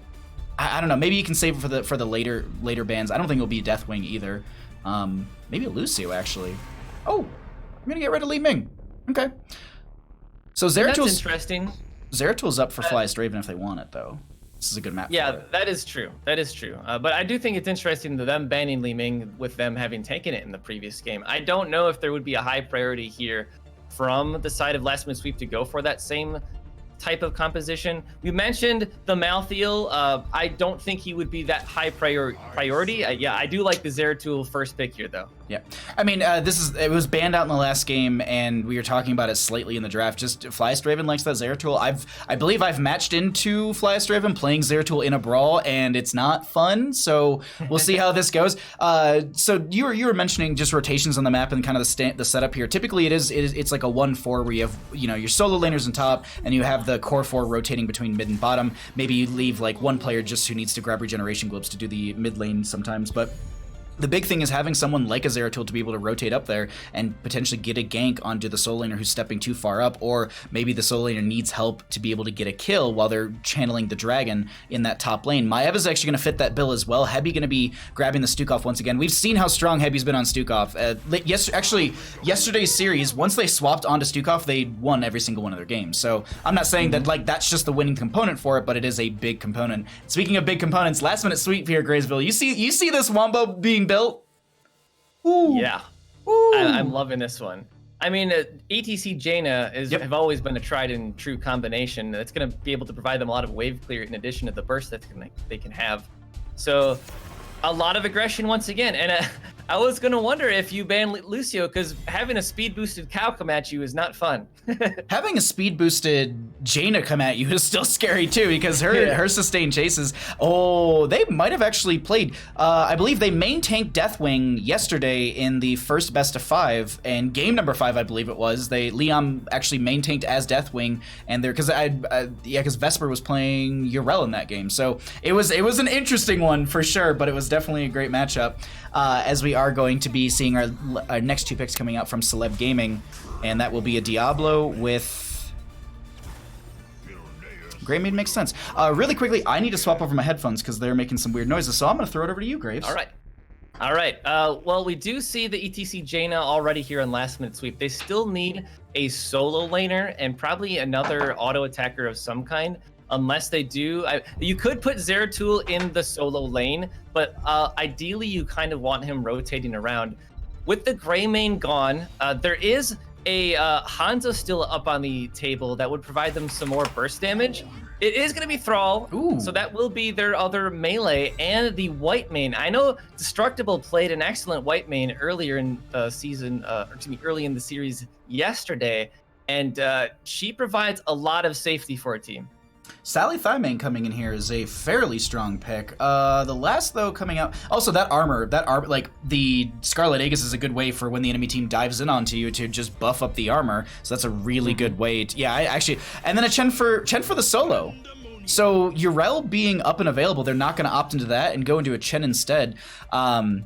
I don't know, maybe you can save it for the later bans. I don't think it'll be Deathwing either. Maybe Lucio, actually. Oh, I'm gonna get rid of Li Ming. Okay. So That's interesting. Zeratul's up for Flyest Raven if they want it, though. This is a good map. Yeah, that is true. That is true. But I do think it's interesting that them banning Li Ming with them having taken it in the previous game. I don't know if there would be a high priority here from the side of last minute sweep to go for that same type of composition. We mentioned the Malthael. I don't think he would be that high priority. Yeah, I do like the Zeratul first pick here, though. Yeah, I mean, it was banned out in the last game, and we were talking about it slightly in the draft. Just Flyest Raven likes that Zeratul. I believe I've matched into Flyest Raven playing Zeratul in a brawl, and it's not fun. So we'll see how this goes. So you were mentioning just rotations on the map and kind of the setup here. Typically, it's like a 1-4 where you have your solo laners on top, and you have the core 4 rotating between mid and bottom. Maybe you leave like one player just who needs to grab regeneration globes to do the mid lane sometimes, but the big thing is having someone like a Zeratul to be able to rotate up there and potentially get a gank onto the solo laner who's stepping too far up, or maybe the solo laner needs help to be able to get a kill while they're channeling the dragon in that top lane. Maiev is actually going to fit that bill as well. Hebi going to be grabbing the Stukov once again. We've seen how strong Hebi's been on Stukov. Yesterday's series, once they swapped onto Stukov, they won every single one of their games. So I'm not saying that like that's just the winning component for it, but it is a big component. Speaking of big components, last minute sweep here, Graysville. You see this Wombo being built? Ooh. Yeah. Ooh. I'm loving this one. I mean, ATC Jaina have always been a tried and true combination that's going to be able to provide them a lot of wave clear in addition to the burst that they can have. So a lot of aggression once again. And I was going to wonder if you ban Lucio, because having a speed boosted cow come at you is not fun. Having a speed boosted Jaina come at you is still scary too, because her sustained chases. Oh, they might have actually played. I believe they main tanked Deathwing yesterday in the first best of 5, and game number 5, I believe it was. Liam actually main tanked as Deathwing, and because Vesper was playing Yrel in that game, so it was an interesting one for sure, but it was definitely a great matchup. As we are going to be seeing our next 2 picks coming out from Celeb Gaming, and that will be a Diablo with Greymane. Makes sense. Really quickly, I need to swap over my headphones because they're making some weird noises, so I'm going to throw it over to you, Graves. All right. Well, we do see the ETC Jaina already here on last minute sweep. They still need a solo laner and probably another auto attacker of some kind. unless they do. You could put ZERATUL in the solo lane, but ideally you kind of want him rotating around. With the gray main gone, there is a Hanzo still up on the table that would provide them some more burst damage. It is going to be Thrall, so that will be their other melee, and the white main. I know Destructible played an excellent white main earlier in the season, early in the series yesterday, and she provides a lot of safety for a team. Sally Thymane coming in here is a fairly strong pick. The last, though, coming out... Also, that armor, like, the Scarlet Aegis is a good way for when the enemy team dives in onto you to just buff up the armor. So that's a really good way to... Yeah, I actually... And then a Chen for the solo. So Yrel being up and available, they're not going to opt into that and go into a Chen instead. I'm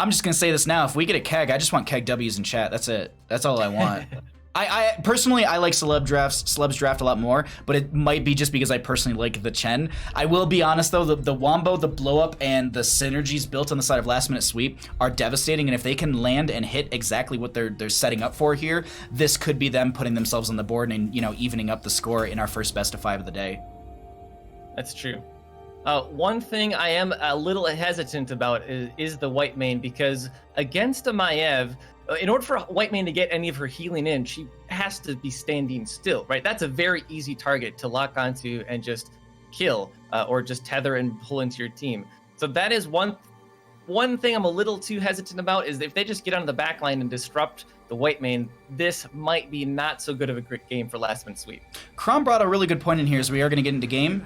just going to say this now. If we get a Keg, I just want Keg W's in chat. That's it. That's all I want. I personally, I like Celeb's draft a lot more, but it might be just because I personally like the Chen. I will be honest though, the Wombo, the blow up, and the synergies built on the side of last minute sweep are devastating, and if they can land and hit exactly what they're setting up for here, this could be them putting themselves on the board and, you know, evening up the score in our first best of 5 of the day. That's true. One thing I am a little hesitant about is the white main, because against a Maiev, in order for white main to get any of her healing in, she has to be standing still, right? That's a very easy target to lock onto and just kill, or just tether and pull into your team. So that is one thing I'm a little too hesitant about, is if they just get onto the back line and disrupt the white main, this might be not so good of a great game for last minute sweep. Krom brought a really good point in here as we are going to get into game.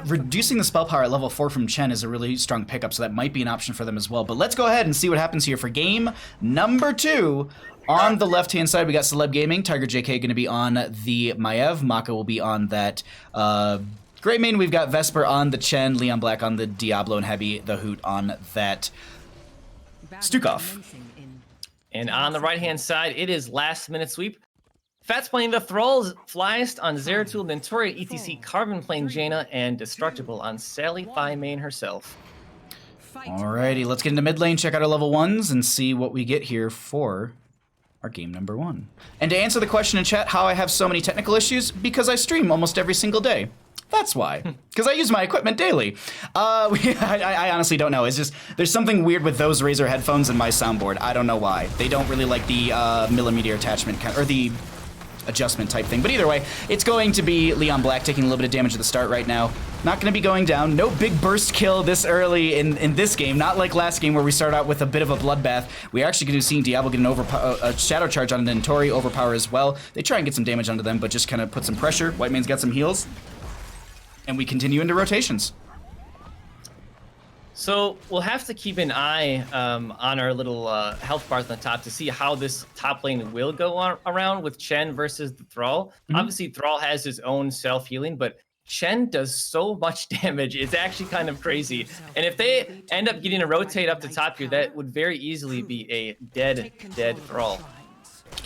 Reducing the spell power at level 4 from Chen is a really strong pickup, so that might be an option for them as well. But let's go ahead and see what happens here for game number 2. On the left-hand side, we got Celeb Gaming. Tiger JK going to be on the Maiev. Maka will be on that Gray main. We've got Vesper on the Chen, Leon Black on the Diablo, and Heavy the Hoot on that Stukov. And on the right-hand side, it is last minute sweep. Fat's playing the Thralls, Flyest on ZERATUL, Mentoria, ETC, Carbon playing Jaina, and Destructible on Sally Thymane herself. Alrighty, let's get into mid lane, check out our level 1s, and see what we get here for our game number 1. And to answer the question in chat, how I have so many technical issues, because I stream almost every single day. That's why, because I use my equipment daily. I honestly don't know. It's just, there's something weird with those Razer headphones and my soundboard. I don't know why. They don't really like the millimeter attachment, or the adjustment type thing. But either way, it's going to be Leon Black taking a little bit of damage at the start right now. Not going to be going down. No big burst kill this early in this game. Not like last game where we start out with a bit of a bloodbath. We're actually going to see Diablo get a shadow charge on an Entori, overpower as well. They try and get some damage onto them, but just kind of put some pressure. White man's got some heals. And we continue into rotations. So we'll have to keep an eye on our little health bars on the top to see how this top lane will go around with Chen versus the Thrall. Obviously, Thrall has his own self-healing, but Chen does so much damage. It's actually kind of crazy. And if they end up getting a rotate up the top here, that would very easily be a dead Thrall.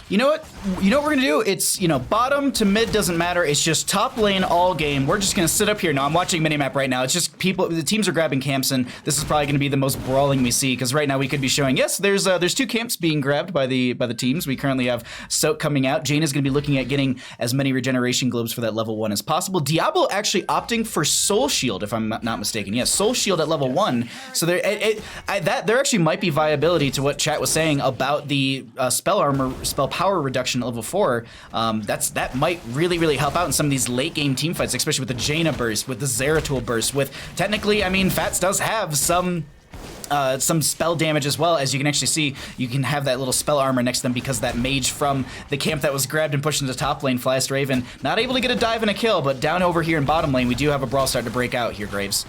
You know what? You know what we're gonna do? It's, you know, bottom to mid doesn't matter. It's just top lane all game. We're just gonna sit up here. No, I'm watching minimap right now. It's just people. The teams are grabbing camps, and this is probably gonna be the most brawling we see. Because right now we could be showing, yes, there's 2 camps being grabbed by the teams. We currently have Soak coming out. Jane is gonna be looking at getting as many regeneration globes for that level 1 as possible. Diablo actually opting for Soul Shield, if I'm not mistaken. Yes, Soul Shield at level 1. So there actually might be viability to what chat was saying about the spell power reduction at level 4. That might really help out in some of these late game team fights, especially with the Jaina burst, with the ZERATUL burst, with technically, I mean, Fats does have some spell damage as well. As you can actually see, you can have that little spell armor next to them because that mage from the camp that was grabbed and pushed into top lane, Flyest Raven, not able to get a dive and a kill, but down over here in bottom lane, we do have a brawl start to break out here, Graves.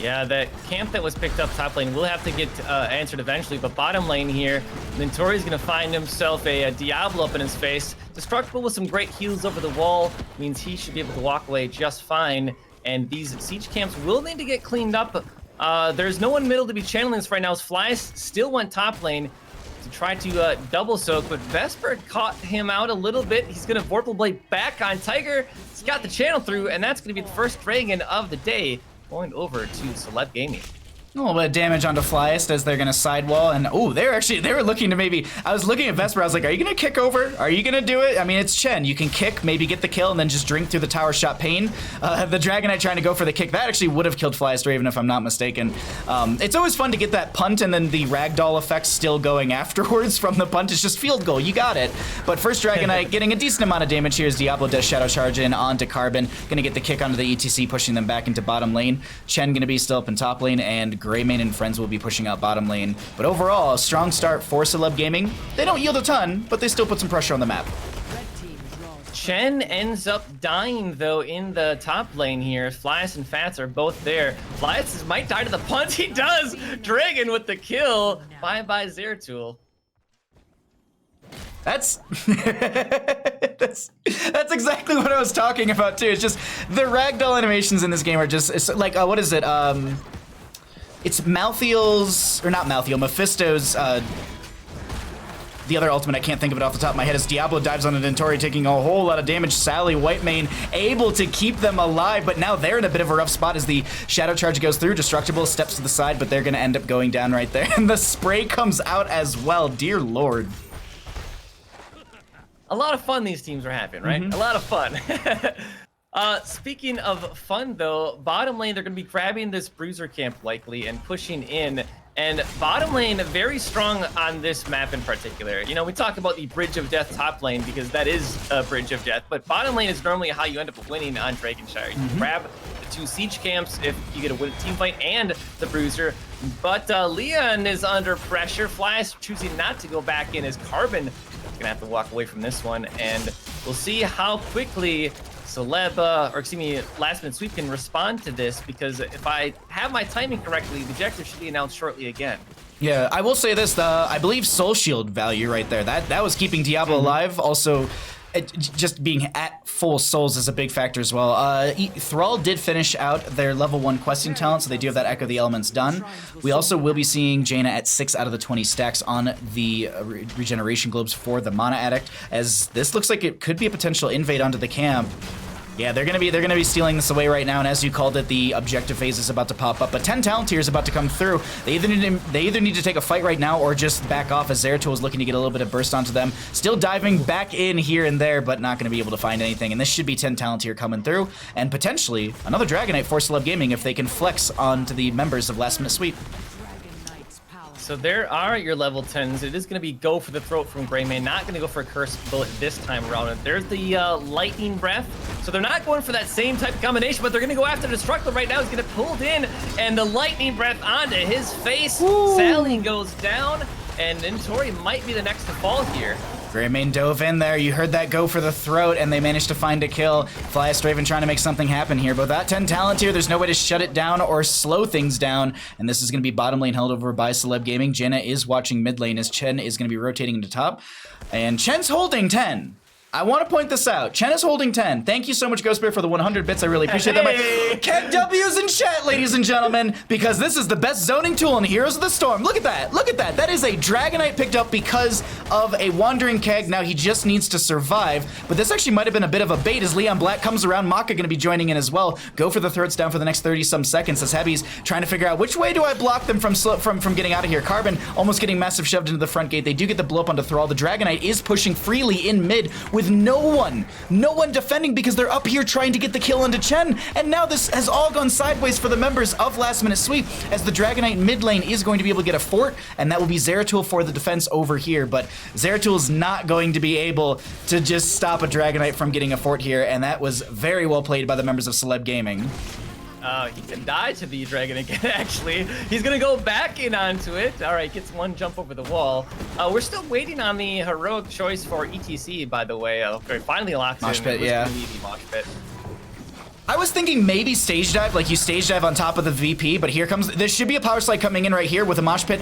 Yeah, that camp that was picked up top lane will have to get answered eventually, but bottom lane here, Mentori's going to find himself a Diablo up in his face. Destructible with some great heals over the wall means he should be able to walk away just fine, and these siege camps will need to get cleaned up. There's no one middle to be channeling this right now, as Flyest still went top lane to try to double soak, but Vesper caught him out a little bit. He's going to Vorpal Blade back on Tiger. He's got the channel through, and that's going to be the first dragon of the day, going over to Celeb Gaming. A little bit of damage onto Flyest as they're gonna sidewall, and oh, they were looking to maybe. I was looking at Vesper. I was like, are you gonna kick over? Are you gonna do it? I mean, it's Chen. You can kick, maybe get the kill, and then just drink through the tower shot pain. The Dragonite trying to go for the kick that actually would have killed Flyest Raven if I'm not mistaken. It's always fun to get that punt and then the ragdoll effect still going afterwards from the punt. It's just field goal. You got it. But first Dragonite getting a decent amount of damage here as Diablo does Shadow Charge in onto Carbon. Gonna get the kick onto the ETC, pushing them back into bottom lane. Chen gonna be still up in top lane, and Greymane and friends will be pushing out bottom lane. But overall, a strong start for Celeb Gaming. They don't yield a ton, but they still put some pressure on the map. Chen ends up dying, though, in the top lane here. Flyest and Fats are both there. Flyest might die to the punt. He does! Dragon with the kill. Bye-bye, Zeratul. That's that's exactly what I was talking about too. It's just the ragdoll animations in this game are just, it's like what is it? It's Malthiel's, or not Malthiel, Mephisto's. The other ultimate, I can't think of it off the top of my head, is Diablo dives on a Dentori, taking a whole lot of damage. Sally, Whitemane, able to keep them alive, but now they're in a bit of a rough spot as the Shadow Charge goes through. Destructible steps to the side, but they're going to end up going down right there. And the spray comes out as well. Dear Lord. A lot of fun these teams are having, right? A lot of fun. Speaking of fun, though, bottom lane, they're going to be grabbing this bruiser camp likely and pushing in. And bottom lane, very strong on this map in particular. You know, we talk about the Bridge of Death top lane because that is a Bridge of Death, but bottom lane is normally how you end up winning on Dragonshire. You grab the 2 siege camps if you get a win team fight and the bruiser. But Leon is under pressure. Flyest choosing not to go back in as Carbon gonna have to walk away from this one, and we'll see how quickly Celeb, or excuse me, Last Minute Sweep can respond to this, because if I have my timing correctly, the objective should be announced shortly again. Yeah, I will say this, I believe Soul Shield value right there, that was keeping Diablo alive. Also, just being at full souls is a big factor as well. Thrall did finish out their level 1 questing talent, so they do have that Echo the Elements done. We also will be seeing Jaina at 6 out of the 20 stacks on the regeneration globes for the Mana Addict, as this looks like it could be a potential invade onto the camp. Yeah, they're gonna be stealing this away right now, and as you called it, the objective phase is about to pop up. But 10 talent here is about to come through. They either need to take a fight right now or just back off, as Zeratul is looking to get a little bit of burst onto them. Still diving back in here and there, but not gonna be able to find anything. And this should be 10 talent here coming through, and potentially another Dragonite for Celeb Gaming if they can flex onto the members of Last Minute Sweep. So there are your level 10s. It is going to be go for the throat from Greymane. Not going to go for a Curse Bullet this time around. And there's the Lightning Breath. So they're not going for that same type of combination, but they're going to go after Destructible right now. He's going to pulled in, and the Lightning Breath onto his face. Woo! Sally goes down, and Dentori might be the next to fall here. Greymane dove in there. You heard that go for the throat, and they managed to find a kill. Flyest Raven trying to make something happen here, but that 10 talent here, there's no way to shut it down or slow things down, and this is going to be bottom lane held over by Celeb Gaming. Jaina is watching mid lane as Chen is going to be rotating into top, and Chen's holding 10. I want to point this out. Chen is holding 10. Thank you so much, Ghost Bear, for the 100 bits. I really appreciate that. But Keg W's in chat, ladies and gentlemen, because this is the best zoning tool in Heroes of the Storm. Look at that. Look at that. That is a Dragonite picked up because of a Wandering Keg. Now he just needs to survive. But this actually might have been a bit of a bait as Leon Black comes around. Maka going to be joining in as well. Go for the throats down for the next 30-some seconds as Heavy's trying to figure out which way do I block them from getting out of here. Carbon almost getting massive shoved into the front gate. They do get the blow up onto Thrall. The Dragonite is pushing freely in mid with no one defending because they're up here trying to get the kill onto Chen, and now this has all gone sideways for the members of Last Minute Sweep as the Dragonite mid lane is going to be able to get a fort, and that will be Zeratul for the defense over here, but Zeratul is not going to be able to just stop a Dragonite from getting a fort here, and that was very well played by the members of Celeb Gaming. He can die to the dragon again, actually. He's gonna go back in onto it. All right, gets one jump over the wall. We're still waiting on the heroic choice for ETC, by the way. Finally locks Mosh in. pit, yeah. Mosh pit. I was thinking maybe stage dive, like you stage dive on top of the VP, but here comes, there should be a power slide coming in right here with a mosh pit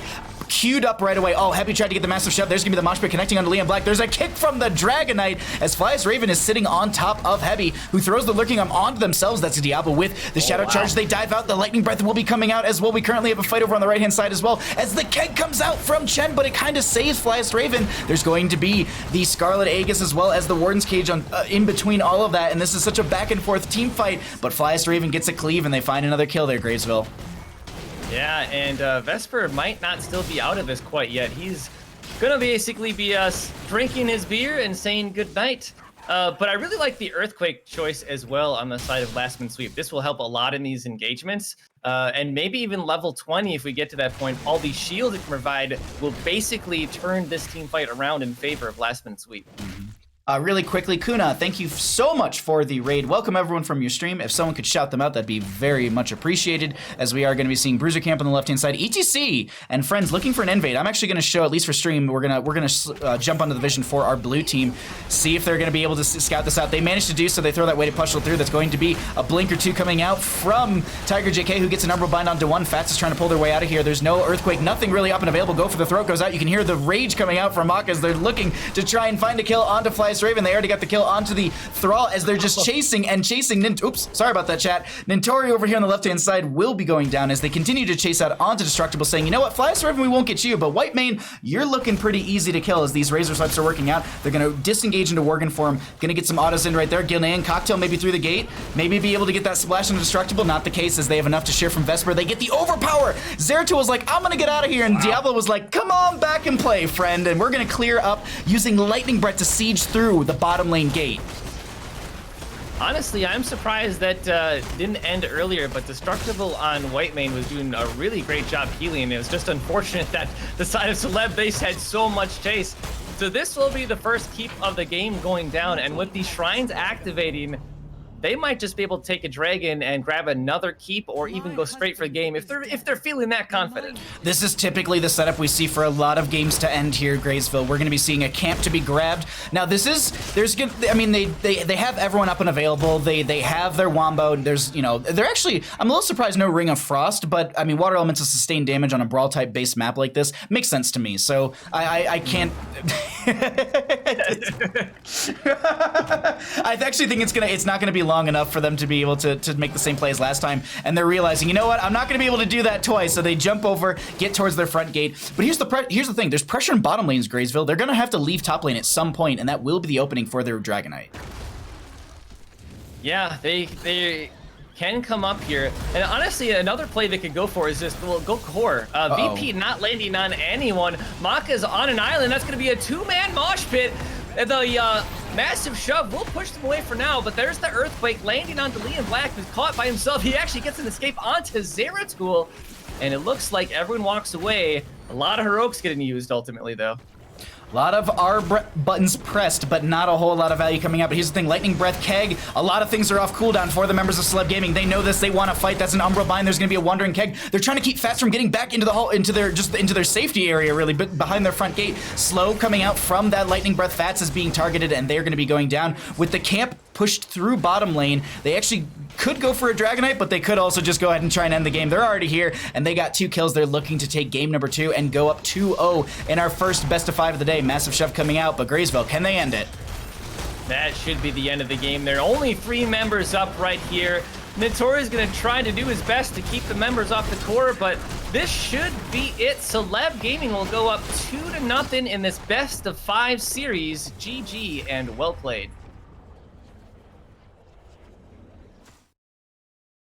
queued up right away. Oh, Happy tried to get the massive shove. There's gonna be the mosh pit connecting onto Leon Black. There's a kick from the Dragonite as Flyest Raven is sitting on top of Heavy, who throws the Lurking Arm onto themselves. That's Diablo with the Shadow Charge. They dive out. The Lightning Breath will be coming out as well. We currently have a fight over on the right-hand side as well as the keg comes out from Chen, but it kind of saves Flyest Raven. There's going to be the Scarlet Aegis as well as the Warden's Cage on in between all of that, and this is such a back-and-forth team fight, but Flyest Raven gets a cleave, and they find another kill there, Gravesville. Yeah, and Vesper might not still be out of this quite yet. He's gonna basically be drinking his beer and saying goodnight. But I really like the Earthquake choice as well on the side of Last Man Sweep. This will help a lot in these engagements. And maybe even level 20 if we get to that point. All these shields it can provide will basically turn this team fight around in favor of Last Man Sweep. Really quickly, Kuna, thank you so much for the raid. Welcome everyone from your stream. If someone could shout them out, that'd be very much appreciated, as we are going to be seeing Bruiser Camp on the left-hand side, ETC, and friends looking for an invade. I'm actually going to show, at least for stream, we're gonna jump onto the vision for our blue team, see if they're going to be able to scout this out. They managed to do so. They throw that weighted push through. That's going to be a blink or two coming out from Tiger JK, who gets an Umbral Bind onto one. Fats is trying to pull their way out of here. There's no Earthquake, nothing really up and available. Go for the throat goes out. You can hear the rage coming out from Maka as they're looking to try and find a kill onto Flyest Raven. They already got the kill onto the Thrall as they're just chasing. Oops, sorry about that, chat. Nintori over here on the left-hand side will be going down as they continue to chase out onto Destructible, saying, you know what, Flyest Raven, we won't get you, but White Mane, you're looking pretty easy to kill as these Razor Swipes are working out. They're going to disengage into Worgen form, going to get some autos in right there. Gilnean Cocktail maybe through the gate, maybe be able to get that splash into Destructible. Not the case as they have enough to share from Vesper. They get the overpower. ZERATUL was like, I'm going to get out of here, and Diablo was like, come on back and play, friend, and we're going to clear up using Lightning Breath to siege through the bottom lane gate. Honestly, I'm surprised that didn't end earlier, but Destructible on White Mane was doing a really great job healing. It was just unfortunate that the side of Celeb base had so much chase. So this will be the first keep of the game going down, and with these shrines activating, they might just be able to take a dragon and grab another keep, or even go straight for the game if they're feeling that confident. This is typically the setup we see for a lot of games to end here, Graysville. We're going to be seeing a camp to be grabbed. Now they have everyone up and available. They have their wombo. They're actually, I'm a little surprised no Ring of Frost, but I mean, Water Elemental sustain damage on a Brawl type based map like this makes sense to me. So I can't. I actually think it's not gonna be long enough for them to be able to make the same play as last time, and they're realizing, you know what, I'm not gonna be able to do that twice, so they jump over, get towards their front gate. But here's the thing, there's pressure in bottom lanes, Graysville. They're gonna have to leave top lane at some point, and that will be the opening for their Dragonite. Yeah, they can come up here, and honestly, another play they could go for is just, well, go core. VP not landing on anyone. Maka's on an island. That's gonna be a two-man mosh pit. The massive shove will push them away for now, but there's the Earthquake landing on Liam Black, who's caught by himself. He actually gets an escape onto ZERATUL, and it looks like everyone walks away. A lot of heroics getting used ultimately, though. A lot of R buttons pressed, but not a whole lot of value coming out. But here's the thing, Lightning Breath, Keg, a lot of things are off cooldown for the members of Celeb Gaming. They know this, they want to fight. That's an Umbral Bind. There's going to be a Wandering Keg. They're trying to keep Fats from getting back into the hall, into their safety area, really, but behind their front gate. Slow coming out from that Lightning Breath. Fats is being targeted, and they're going to be going down. With the camp pushed through bottom lane, they actually could go for a Dragonite, but they could also just go ahead and try and end the game. They're already here, and they got 2 kills. They're looking to take game number 2 and go up 2-0 in our first best of 5 of the day. Massive shove coming out, but Graysville, can they end it? That should be the end of the game. There are only 3 members up right here. Notori's gonna try to do his best to keep the members off the core, but this should be it. Celeb Gaming will go up 2-0 in this best of 5 series. GG and well played.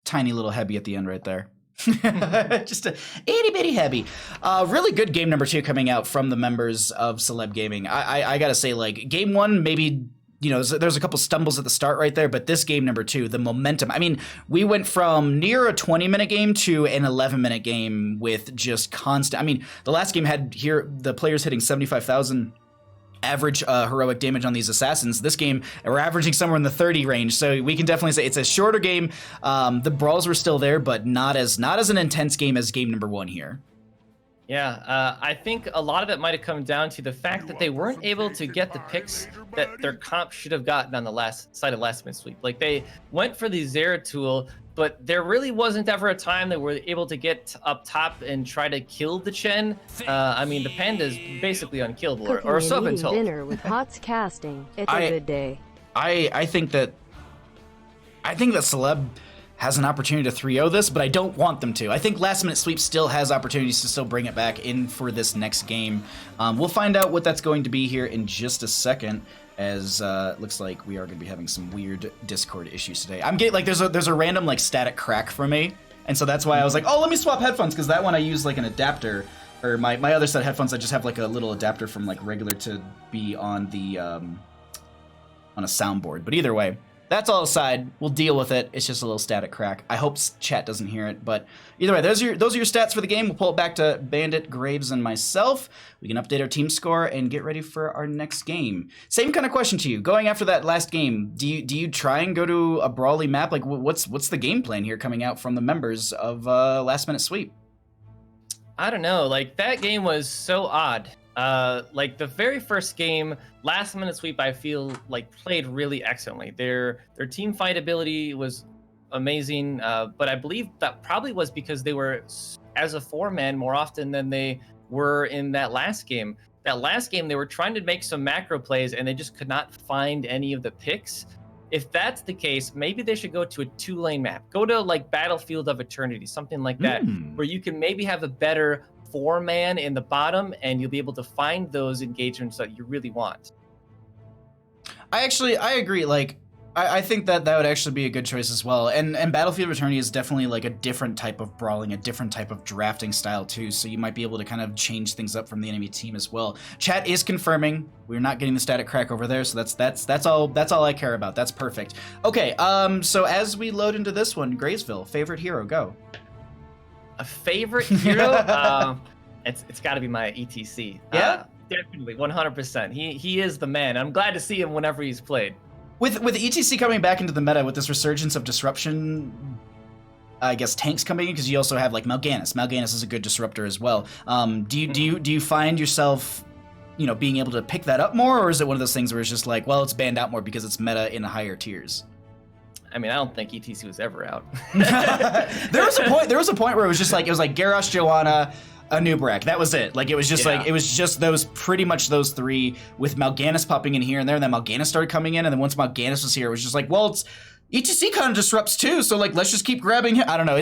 Tiny little Hebby at the end right there. Just a itty bitty Hebby. Really good game number 2 coming out from the members of Celeb Gaming. I gotta say, like, game 1, maybe, you know, there's a couple stumbles at the start right there, but this game number 2, the momentum. I mean, we went from near a 20-minute game to an 11-minute game with just constant. I mean, the last game had the players hitting 75,000 average heroic damage on these assassins. This game, we're averaging somewhere in the 30 range, so we can definitely say it's a shorter game. The brawls were still there, but not as an intense game as game number 1 here. Yeah, I think a lot of it might have come down to the fact that they weren't able to get the picks that their comp should have gotten on the last side of Last Man Sweep. Like, they went for the ZERATUL, but there really wasn't ever a time they were able to get up top and try to kill the Chen. I mean, the Panda's basically unkillable, or so I've been told. Dinner with Hots casting. It's a good day. I think that Celeb has an opportunity to 3-0 this, but I don't want them to. I think Last Minute Sweep still has opportunities to still bring it back in for this next game. We'll find out what that's going to be here in just a second, as looks like we are going to be having some weird Discord issues today. I'm getting, like, there's a random, like, static crack from me, And so that's why I was like, oh, let me swap headphones, because that one I use like an adapter. Or my other set of headphones, I just have like a little adapter from like regular to be on the on a soundboard. But either way, that's all aside. We'll deal with it. It's just a little static crack. I hope chat doesn't hear it. But either way, those are your stats for the game. We'll pull it back to Bandit, Graves, and myself. We can update our team score and get ready for our next game. Same kind of question to you. Going after that last game, do you try and go to a brawly map? Like, what's the game plan here coming out from the members of Last Minute Sweep? I don't know. Like, that game was so odd. Like, the very first game, Last Minute Sweep, I feel like played really excellently. Their team fight ability was amazing, but I believe that probably was because they were as a 4-man more often than they were in that last game. That last game, they were trying to make some macro plays, and they just could not find any of the picks. If that's the case, maybe they should go to a 2-lane map. Go to like Battlefield of Eternity, something like that, where you can maybe have a better 4-man in the bottom, and you'll be able to find those engagements that you really want. I agree. Like, I think that would actually be a good choice as well. And Battlefield of Eternity is definitely like a different type of brawling, a different type of drafting style too. So you might be able to kind of change things up from the enemy team as well. Chat is confirming we're not getting the static crack over there, so that's all I care about. That's perfect. Okay, so as we load into this one, Graysville, favorite hero, go. A favorite hero? It's got to be my ETC. Yeah, definitely, 100%. He is the man. I'm glad to see him whenever he's played. With ETC coming back into the meta with this resurgence of disruption, I guess tanks coming in, because you also have like Mal'Ganis. Mal'Ganis is a good disruptor as well. Do you find yourself, being able to pick that up more, or is it one of those things where it's just like, well, it's banned out more because it's meta in the higher tiers? I mean, I don't think ETC was ever out. There was a point where it was like Garrosh, Joanna, Anub'arak. That was it. Like, it was just those, pretty much those three, with Mal'Ganis popping in here and there, and then Mal'Ganis started coming in, and then once Mal'Ganis was here, it was just like, well, it's ETC kind of disrupts too, so like, let's just keep grabbing him. I don't know.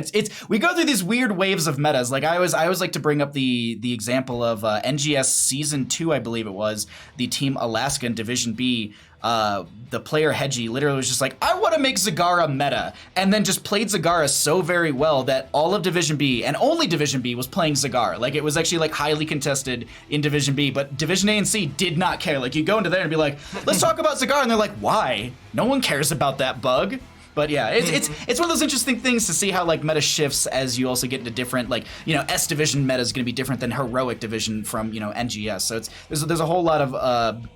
We go through these weird waves of metas. Like, I always like to bring up the example of NGS Season 2, I believe it was, the Team Alaska in Division B. The player Hedgie literally was just like, I want to make Zagara meta, and then just played Zagara so very well that all of Division B, and only Division B, was playing Zagara. Like, it was actually like highly contested in Division B, but Division A and C did not care. Like, you go into there and be like, let's talk about Zagara, and they're like, why? No one cares about that bug. But yeah, it's one of those interesting things to see how like meta shifts as you also get into different, like, S Division meta is going to be different than Heroic Division from NGS. So there's a whole lot of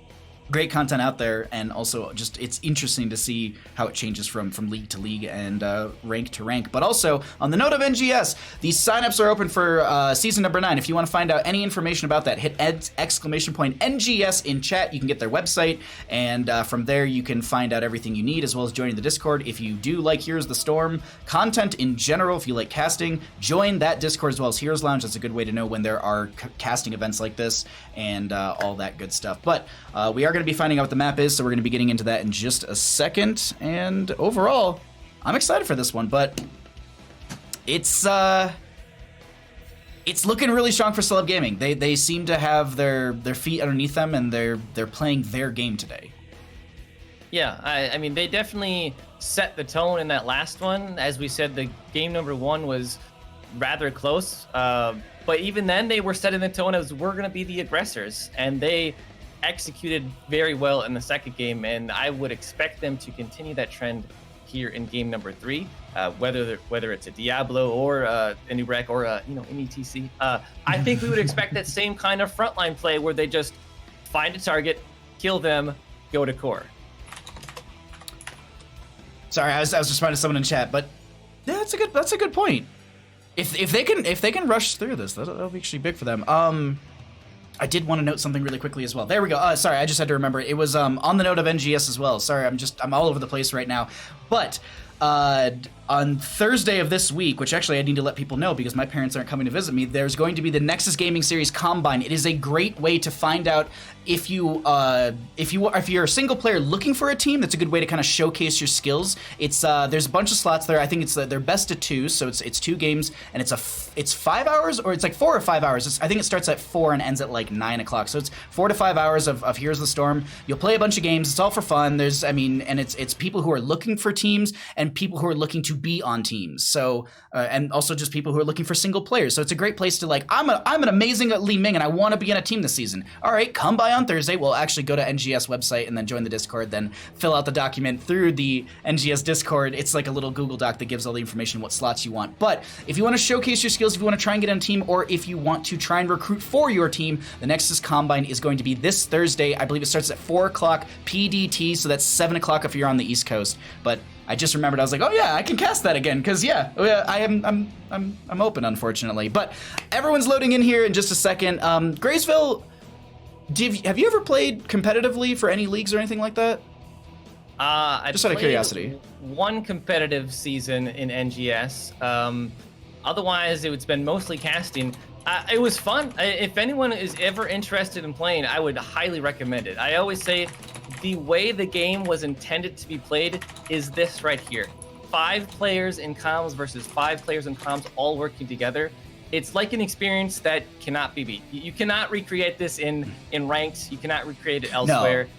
great content out there, and also just it's interesting to see how it changes from league to league and rank to rank. But also, on the note of NGS, the signups are open for season number 9. If you want to find out any information about that, hit !NGS in chat. You can get their website, and from there you can find out everything you need, as well as joining the Discord. If you do like Heroes of the Storm content in general, if you like casting, join that Discord, as well as Heroes Lounge. That's a good way to know when there are casting events like this and all that good stuff. But we are going to be finding out what the map is, so we're going to be getting into that in just a second. And overall, I'm excited for this one, but it's looking really strong for Celeb Gaming. They seem to have their feet underneath them, and they're playing their game today. Yeah, I mean, they definitely set the tone in that last one. As we said, the game number 1 was rather close, but even then they were setting the tone as we're going to be the aggressors, and they executed very well in the second game, and I would expect them to continue that trend here in game number 3, whether it's a Diablo or a Anub'arak or an ETC. I think we would expect that same kind of frontline play where they just find a target, kill them, go to core. Sorry, I was responding to someone in chat, but yeah, that's a good point. If they can rush through this, that'll be actually big for them. I did want to note something really quickly as well. There we go. Sorry, I just had to remember. It was on the note of NGS as well. Sorry, I'm all over the place right now. But on Thursday of this week, which actually I need to let people know because my parents aren't coming to visit me, there's going to be the Nexus Gaming Series Combine. It is a great way to find out if you're a single player looking for a team. That's a good way to kind of showcase your skills. It's there's a bunch of slots there. I think they're best of 2, so it's 2 games, and it's 5 hours, or it's like 4 or 5 hours. I think it starts at 4 and ends at like 9 o'clock. So it's 4 to 5 hours of Heroes of the Storm. You'll play a bunch of games. It's all for fun. And it's people who are looking for teams and and people who are looking to be on teams. So, and also just people who are looking for single players. So it's a great place to like, I'm an amazing Li Ming and I want to be on a team this season. All right, come by on Thursday. We'll actually go to NGS website and then join the Discord, then fill out the document through the NGS Discord. It's like a little Google Doc that gives all the information, what slots you want. But if you want to showcase your skills, if you want to try and get on a team, or if you want to try and recruit for your team, the Nexus Combine is going to be this Thursday. I believe it starts at 4 o'clock PDT, so that's 7 o'clock if you're on the East Coast. But I just remembered, I was like, oh yeah, I can cast that again, because I'm open, unfortunately. But everyone's loading in here in just a second. Graysville, have you ever played competitively for any leagues or anything like that? Just out of curiosity. One competitive season in NGS. Otherwise, it's been mostly casting. It was fun. If anyone is ever interested in playing, I would highly recommend it. I always say the way the game was intended to be played is this right here. 5 players in comms versus 5 players in comms all working together. It's like an experience that cannot be beat. You cannot recreate this in ranks. You cannot recreate it elsewhere. No.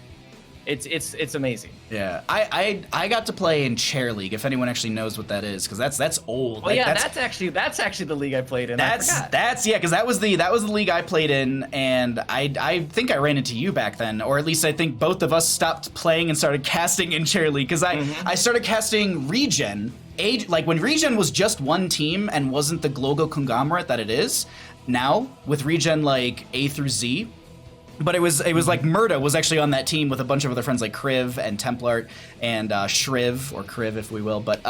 It's amazing. Yeah, I got to play in Chair League, if anyone actually knows what that is, because that's old. Oh, like, yeah, that's actually the league I played in. That's yeah, because that was the league I played in, and I think I ran into you back then, or at least I think both of us stopped playing and started casting in Chair League, because I started casting Regen. Like when Regen was just one team and wasn't the global conglomerate that it is now, with Regen like A through Z. But it was like Murda was actually on that team with a bunch of other friends like Kriv and Templart and Shriv, or Kriv if we will. But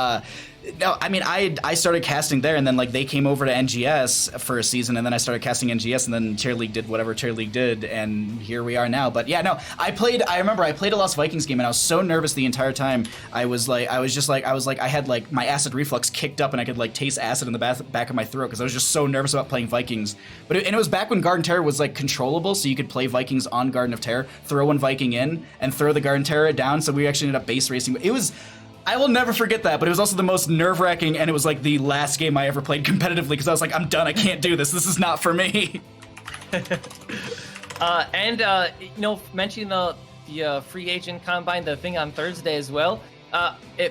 no, I mean, I started casting there, and then like they came over to NGS for a season, and then I started casting NGS, and then Chair League did whatever Chair League did, and here we are now. But yeah, no, I remember I played a Lost Vikings game, and I was so nervous the entire time. I had like my acid reflux kicked up, and I could like taste acid in the back of my throat because I was just so nervous about playing Vikings. But it was back when Garden Terror was like controllable, so you could play Vikings on Garden of Terror, throw one Viking in, and throw the Garden Terror down. So we actually ended up base racing. I will never forget that, but it was also the most nerve-wracking, and it was like the last game I ever played competitively, because I was like, I'm done, I can't do this, this is not for me. Mentioning the free agent combine, the thing on Thursday as well,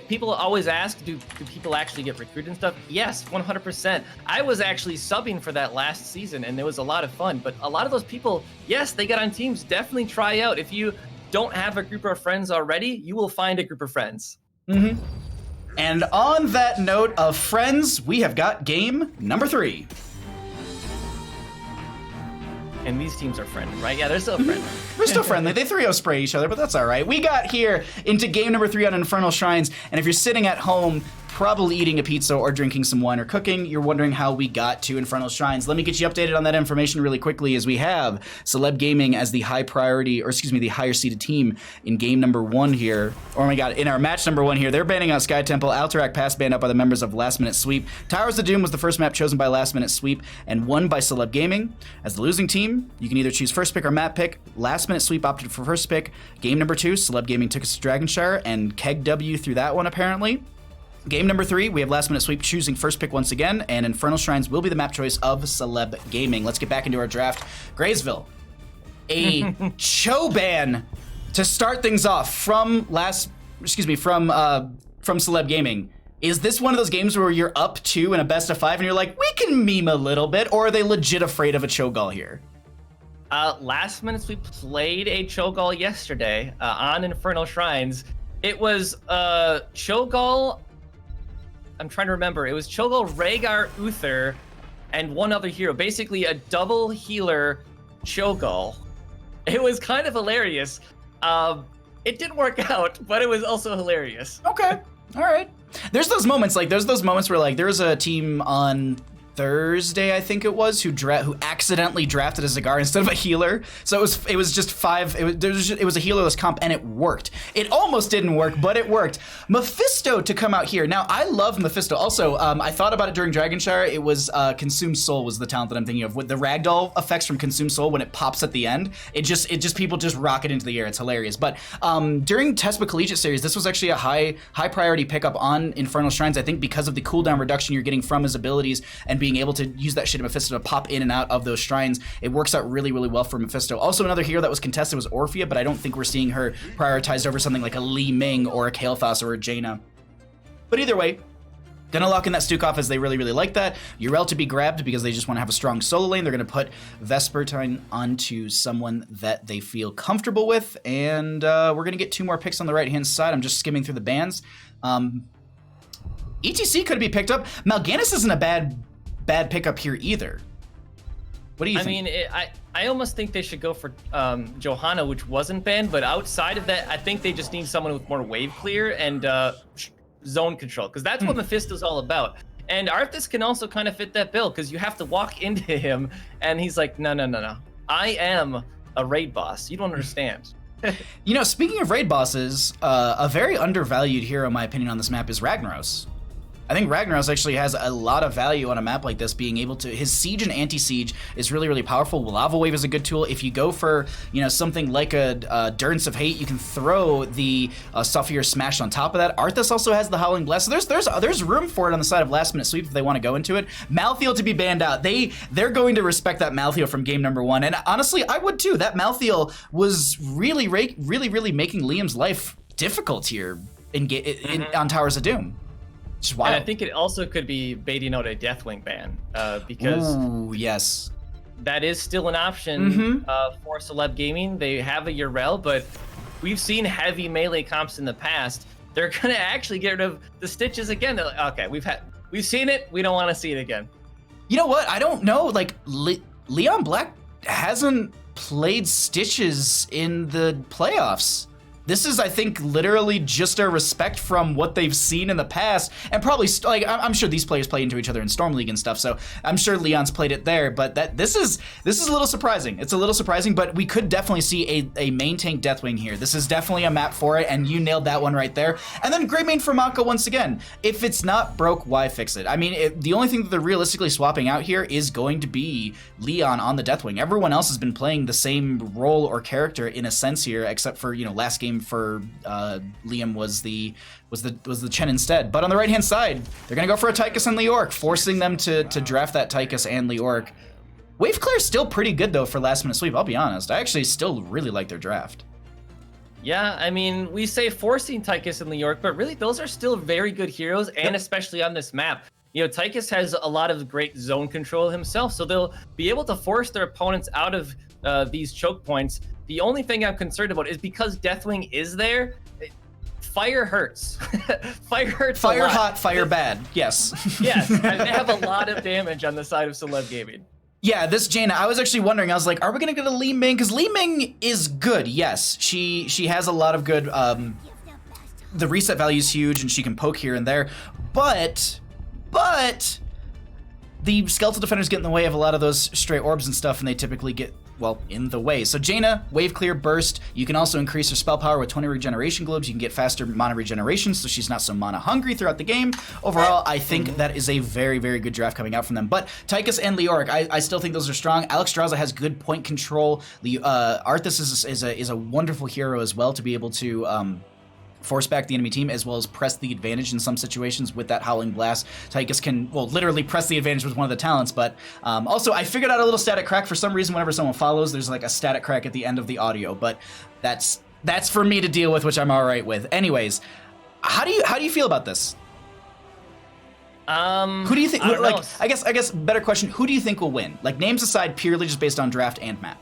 people always ask, do people actually get recruited and stuff? Yes, 100%. I was actually subbing for that last season, and it was a lot of fun, but a lot of those people, yes, they got on teams. Definitely try out. If you don't have a group of friends already, you will find a group of friends. Mm-hmm. And on that note of friends, we have got game number 3. And these teams are friendly, right? Yeah, they're still friendly. They're still friendly. They 3-0 spray each other, but that's all right. We got here into game number 3 on Infernal Shrines, and if you're sitting at home, probably eating a pizza or drinking some wine or cooking, you're wondering how we got to Infernal Shrines. Let me get you updated on that information really quickly, as we have Celeb Gaming as the the higher seeded team in game number 1 here. Oh my god, in our match number 1 here, they're banning out Sky Temple, Alterac Pass banned out by the members of Last Minute Sweep. Towers of Doom was the first map chosen by Last Minute Sweep and won by Celeb Gaming. As the losing team, you can either choose first pick or map pick. Last Minute Sweep opted for first pick. Game number 2, Celeb Gaming took us to Dragonshire and Keg W through that one apparently. Game number 3, we have Last Minute Sweep choosing first pick once again, and Infernal Shrines will be the map choice of Celeb Gaming. Let's get back into our draft. Graysville, a Cho ban to start things off from Celeb Gaming. Is this one of those games where you're up 2 in a best of 5 and you're like, we can meme a little bit, or are they legit afraid of a Cho'Gall here? Last Minute Sweep played a Cho'Gall yesterday on Infernal Shrines. It was Cho'Gall. I'm trying to remember. It was Cho'Gall, Rhaegar, Uther, and one other hero. Basically, a double healer Cho'Gall. It was kind of hilarious. It didn't work out, but it was also hilarious. Okay, all right. There's those moments where like there's a team on Thursday, I think it was, who accidentally drafted a Zagar instead of a healer. So it was just 5. It was a healerless comp, and it worked. It almost didn't work, but it worked. Mephisto to come out here. Now I love Mephisto. Also, I thought about it during Dragonshire. It was Consume Soul was the talent that I'm thinking of. With the ragdoll effects from Consume Soul when it pops at the end, it just people just rocket into the air. It's hilarious. But during Tespa Collegiate Series, this was actually a high priority pickup on Infernal Shrines. I think because of the cooldown reduction you're getting from his abilities and being able to use that shit of Mephisto to pop in and out of those shrines, it works out really, really well for Mephisto. Also, another hero that was contested was Orphea, but I don't think we're seeing her prioritized over something like a Li Ming or a Kael'thas or a Jaina. But either way, gonna lock in that Stukov as they really, really like that. Yrel to be grabbed because they just want to have a strong solo lane. They're gonna put Vespertine onto someone that they feel comfortable with, and we're gonna get 2 more picks on the right-hand side. I'm just skimming through the bans. ETC could be picked up. Mal'Ganis isn't a bad pickup here either. What do you think? I mean, I almost think they should go for Johanna, which wasn't banned, but outside of that, I think they just need someone with more wave clear and zone control, because that's what Mephisto's all about. And Arthas can also kind of fit that bill, because you have to walk into him, and he's like, no. I am a raid boss. You don't understand. You know, speaking of raid bosses, a very undervalued hero, in my opinion, on this map is Ragnaros. I think Ragnaros actually has a lot of value on a map like this, being able to, his siege and anti-siege is really, really powerful. Lava Wave is a good tool. If you go for, you know, something like a Durance of Hate, you can throw the Saphir Smash on top of that. Arthas also has the Howling Blast, so there's room for it on the side of Last Minute Sweep if they want to go into it. Malthael to be banned out. They're going to respect that Malthael from game number 1, and honestly, I would too. That Malthael was really making Liam's life difficult here on Towers of Doom. And I think it also could be baiting out a Deathwing ban, because yes, that is still an option for Celeb Gaming. They have a Yrel, but we've seen heavy melee comps in the past. They're gonna actually get rid of the Stitches again. They're like, okay, we've seen it. We don't want to see it again. You know what? I don't know. Like Leon Black hasn't played Stitches in the playoffs. This is, I think, literally just a respect from what they've seen in the past, and probably like I'm sure these players play into each other in Storm League and stuff. So I'm sure Leon's played it there, but this is a little surprising. It's a little surprising, but we could definitely see a main tank Deathwing here. This is definitely a map for it, and you nailed that one right there. And then Greymane for Maka once again. If it's not broke, why fix it? I mean, the only thing that they're realistically swapping out here is going to be Leon on the Deathwing. Everyone else has been playing the same role or character in a sense here, except for, you know, last game for Liam was the Chen instead. But on the right hand side, they're gonna go for a Tychus and Leoric, forcing them to draft that Tychus and Leoric. Wave clear is still pretty good though for Last Minute Sweep, I'll be honest. I actually still really like their draft. Yeah, I mean, we say forcing Tychus and Leoric, but really those are still very good heroes, and especially on this map. You know, Tychus has a lot of great zone control himself, so they'll be able to force their opponents out of these choke points. The only thing I'm concerned about is because Deathwing is there, fire hurts. Fire hurts. Fire hot, fire bad. Yes. Yes, they have a lot of damage on the side of Celeb Gaming. Yeah, this Jaina, I was actually wondering, I was like, are we gonna get a Li Ming? Because Li Ming is good, yes. She has a lot of good, the reset value is huge and she can poke here and there, but the Skeletal Defenders get in the way of a lot of those stray orbs and stuff, and they typically get, well, in the way. So Jaina, wave clear, burst. You can also increase her spell power with 20 regeneration globes. You can get faster mana regeneration, so she's not so mana hungry throughout the game. Overall, I think that is a very, very good draft coming out from them. But Tychus and Leoric, I still think those are strong. Alexstrasza has good point control. Arthas is a wonderful hero as well to be able to force back the enemy team, as well as press the advantage in some situations with that Howling Blast. Tychus can, well, literally press the advantage with one of the talents, but also I figured out a little static crack. For some reason, whenever someone follows, there's like a static crack at the end of the audio, but that's for me to deal with, which I'm all right with. Anyways, how do you feel about this? Who do you think, like, I guess better question, who do you think will win? Like, names aside, purely just based on draft and map.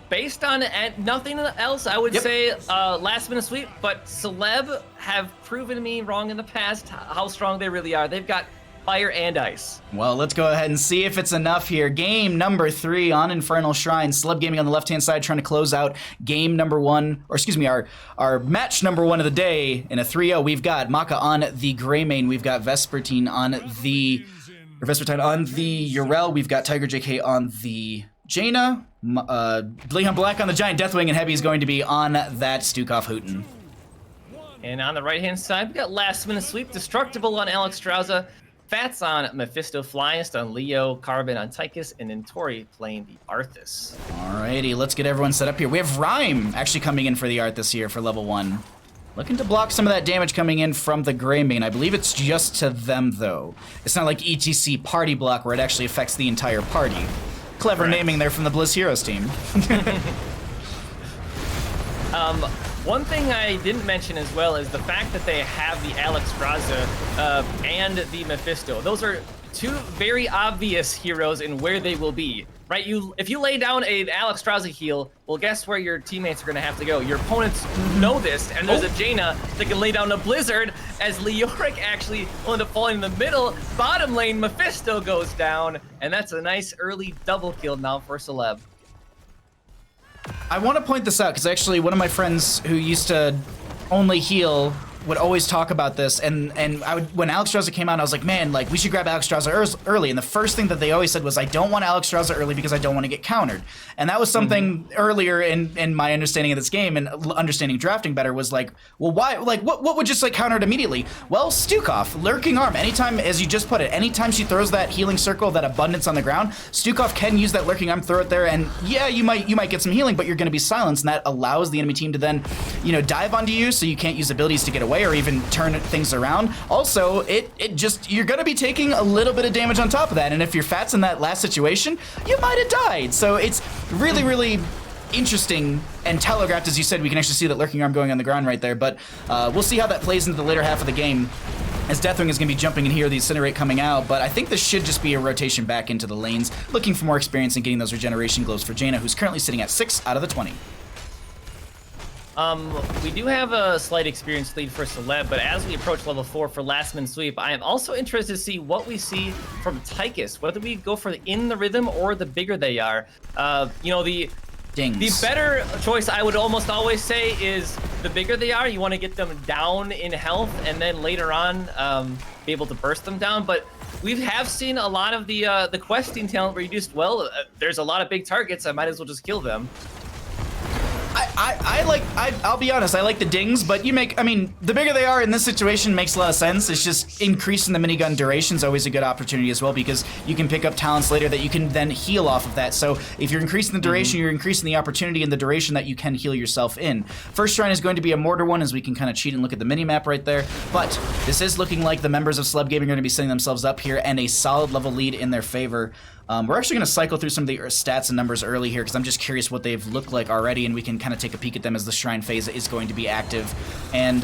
Based on nothing else, I would say Last Minute Sweep, but Celeb have proven me wrong in the past how strong they really are. They've got fire and ice. Well, let's go ahead and see if it's enough here. Game number 3 on Infernal Shrine. Celeb Gaming on the left-hand side trying to close out game number 1, or excuse me, our match number 1 of the day in a 3-0. We've got Maka on the Greymane. We've got Vespertine on the Yrel. We've got Tiger JK on the Jaina. Leon Black on the Giant Deathwing, and Heavy is going to be on that Stukov Hooten. And on the right-hand side, we got Last Minute Sweep, Destructible on Alexstrasza, Fats on Mephisto, Flyest on Leo, Carbon on Tychus, and Intori playing the Arthas. Alrighty, let's get everyone set up here. We have Rhyme actually coming in for the Arthas here for level 1. Looking to block some of that damage coming in from the Greymane. I believe it's just to them, though. It's not like ETC Party Block where it actually affects the entire party. Clever naming there from the Bliss Heroes team. One thing I didn't mention as well is the fact that they have the Alex Raza and the Mephisto. Those are two very obvious heroes in where they will be, right? If you lay down an Alex Raza heal, well, guess where your teammates are going to have to go? Your opponents know this, and there's a Jaina that can lay down a Blizzard, as Leoric actually will end up falling in the middle. Bottom lane, Mephisto goes down, and that's a nice early double kill now for Celeb. I want to point this out because actually one of my friends who used to only heal would always talk about this, and when Alex Raza came out, I was like, man, like we should grab Alex Raza early. And the first thing that they always said was, I don't want Alex Raza early because I don't want to get countered. And that was something earlier in my understanding of this game and understanding drafting better was like, well, why? Like, what would just like counter it immediately? Well, Stukov, Lurking Arm. Anytime, as you just put it, anytime she throws that healing circle, that abundance on the ground, Stukov can use that Lurking Arm, throw it there, and yeah, you might get some healing, but you're going to be silenced, and that allows the enemy team to then, you know, dive onto you, so you can't use abilities to get away or even turn things around. Also, it just, you're gonna be taking a little bit of damage on top of that, and if your Fat's in that last situation, you might have died. So it's really, really interesting and telegraphed, as you said. We can actually see that Lurking Arm going on the ground right there, but we'll see how that plays into the later half of the game, as Deathwing is going to be jumping in here, the Incinerate coming out, but I think this should just be a rotation back into the lanes, looking for more experience and getting those regeneration glows for Jaina, who's currently sitting at 6 out of the 20. We do have a slight experience lead for Celeb, but as we approach level 4 for Last Man Sweep, I am also interested to see what we see from Tychus, whether we go for the in the rhythm or the bigger they are. You know, the better choice, I would almost always say, is the bigger they are, you want to get them down in health and then later on be able to burst them down. But we have seen a lot of the questing talent where you just, well, there's a lot of big targets, I might as well just kill them. I'll be honest, I like the dings, but I mean, the bigger they are in this situation makes a lot of sense. It's just increasing the minigun duration is always a good opportunity as well, because you can pick up talents later that you can then heal off of that. So if you're increasing the duration, you're increasing the opportunity and the duration that you can heal yourself in. First shrine is going to be a mortar one, as we can kind of cheat and look at the mini-map right there. But this is looking like the members of Celeb Gaming are going to be setting themselves up here, and a solid level lead in their favor. We're actually going to cycle through some of the stats and numbers early here, because I'm just curious what they've looked like already, and we can kind of take a peek at them as the shrine phase is going to be active. And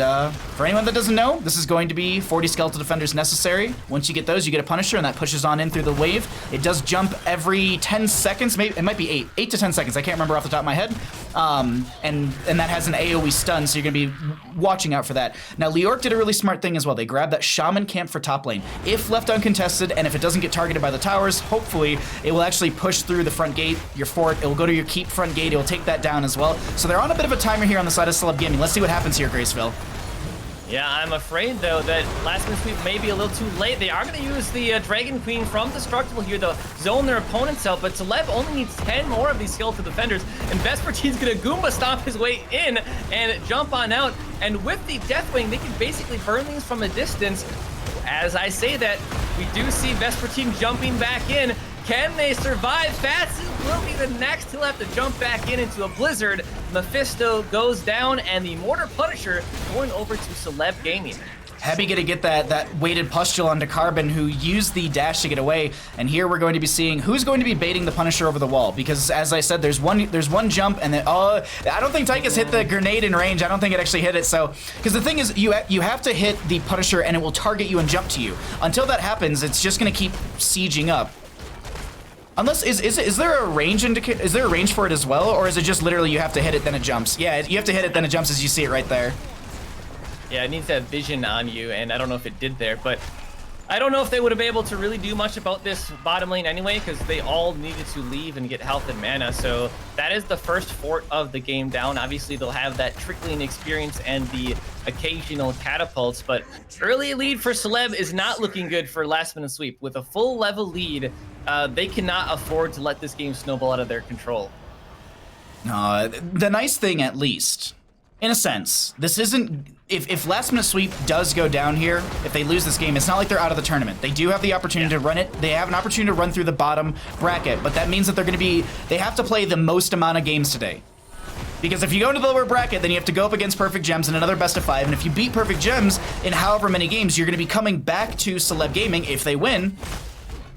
for anyone that doesn't know, this is going to be 40 skeletal defenders necessary. Once you get those, you get a Punisher, and that pushes on in through the wave. It does jump every 10 seconds, maybe it might be 8 to 10 seconds. I can't remember off the top of my head. And that has an AoE stun, so you're going to be watching out for that. Now, Leoric did a really smart thing as well. They grabbed that Shaman camp for top lane. If left uncontested, and if it doesn't get targeted by the towers, hopefully it will actually push through the front gate, your fort. It will go to your keep front gate. It will take that down as well. So they're on a bit of a timer here on the side of Celeb Gaming. Let's see what happens here, Graceville. Yeah, I'm afraid, though, that Last Man Sweep may be a little too late. They are going to use the Dragon Queen from Destructible here to zone their opponents out, but Celeb only needs 10 more of these skeletal defenders, and Vespertine's going to Goomba stomp his way in and jump on out, and with the Deathwing, they can basically burn these from a distance. As I say that, we do see Vespertine jumping back in. Can they survive? Fats will be the next. He'll have to jump back into a Blizzard. Mephisto goes down, and the Mortar Punisher going over to Celeb Gaming. Heavy gonna get that weighted pustule onto Carbon, who used the dash to get away, and here we're going to be seeing who's going to be baiting the Punisher over the wall, because as I said, there's one jump, and then I don't think Tychus hit the grenade in range. I don't think it actually hit it. So because the thing is, you have to hit the Punisher and it will target you and jump to you. Until that happens, it's just gonna keep sieging up. Unless, is there a range is there a range for it as well, or is it just literally you have to hit it then it jumps? Yeah, you have to hit it then it jumps, as you see it right there. Yeah, it needs to have vision on you, and I don't know if it did there, but I don't know if they would have been able to really do much about this bottom lane anyway, because they all needed to leave and get health and mana. So that is the first fort of the game down. Obviously, they'll have that trickling experience and the occasional catapults, but early lead for Celeb is not looking good for Last Man Sweep. With a full level lead, they cannot afford to let this game snowball out of their control. The nice thing, at least, in a sense, this isn't... If Last Man Sweep does go down here, if they lose this game, it's not like they're out of the tournament. They do have the opportunity to run it. They have an opportunity to run through the bottom bracket, but that means that they have to play the most amount of games today. Because if you go into the lower bracket, then you have to go up against Perfect Gems in another best of 5, and if you beat Perfect Gems in however many games, you're going to be coming back to Celeb Gaming if they win,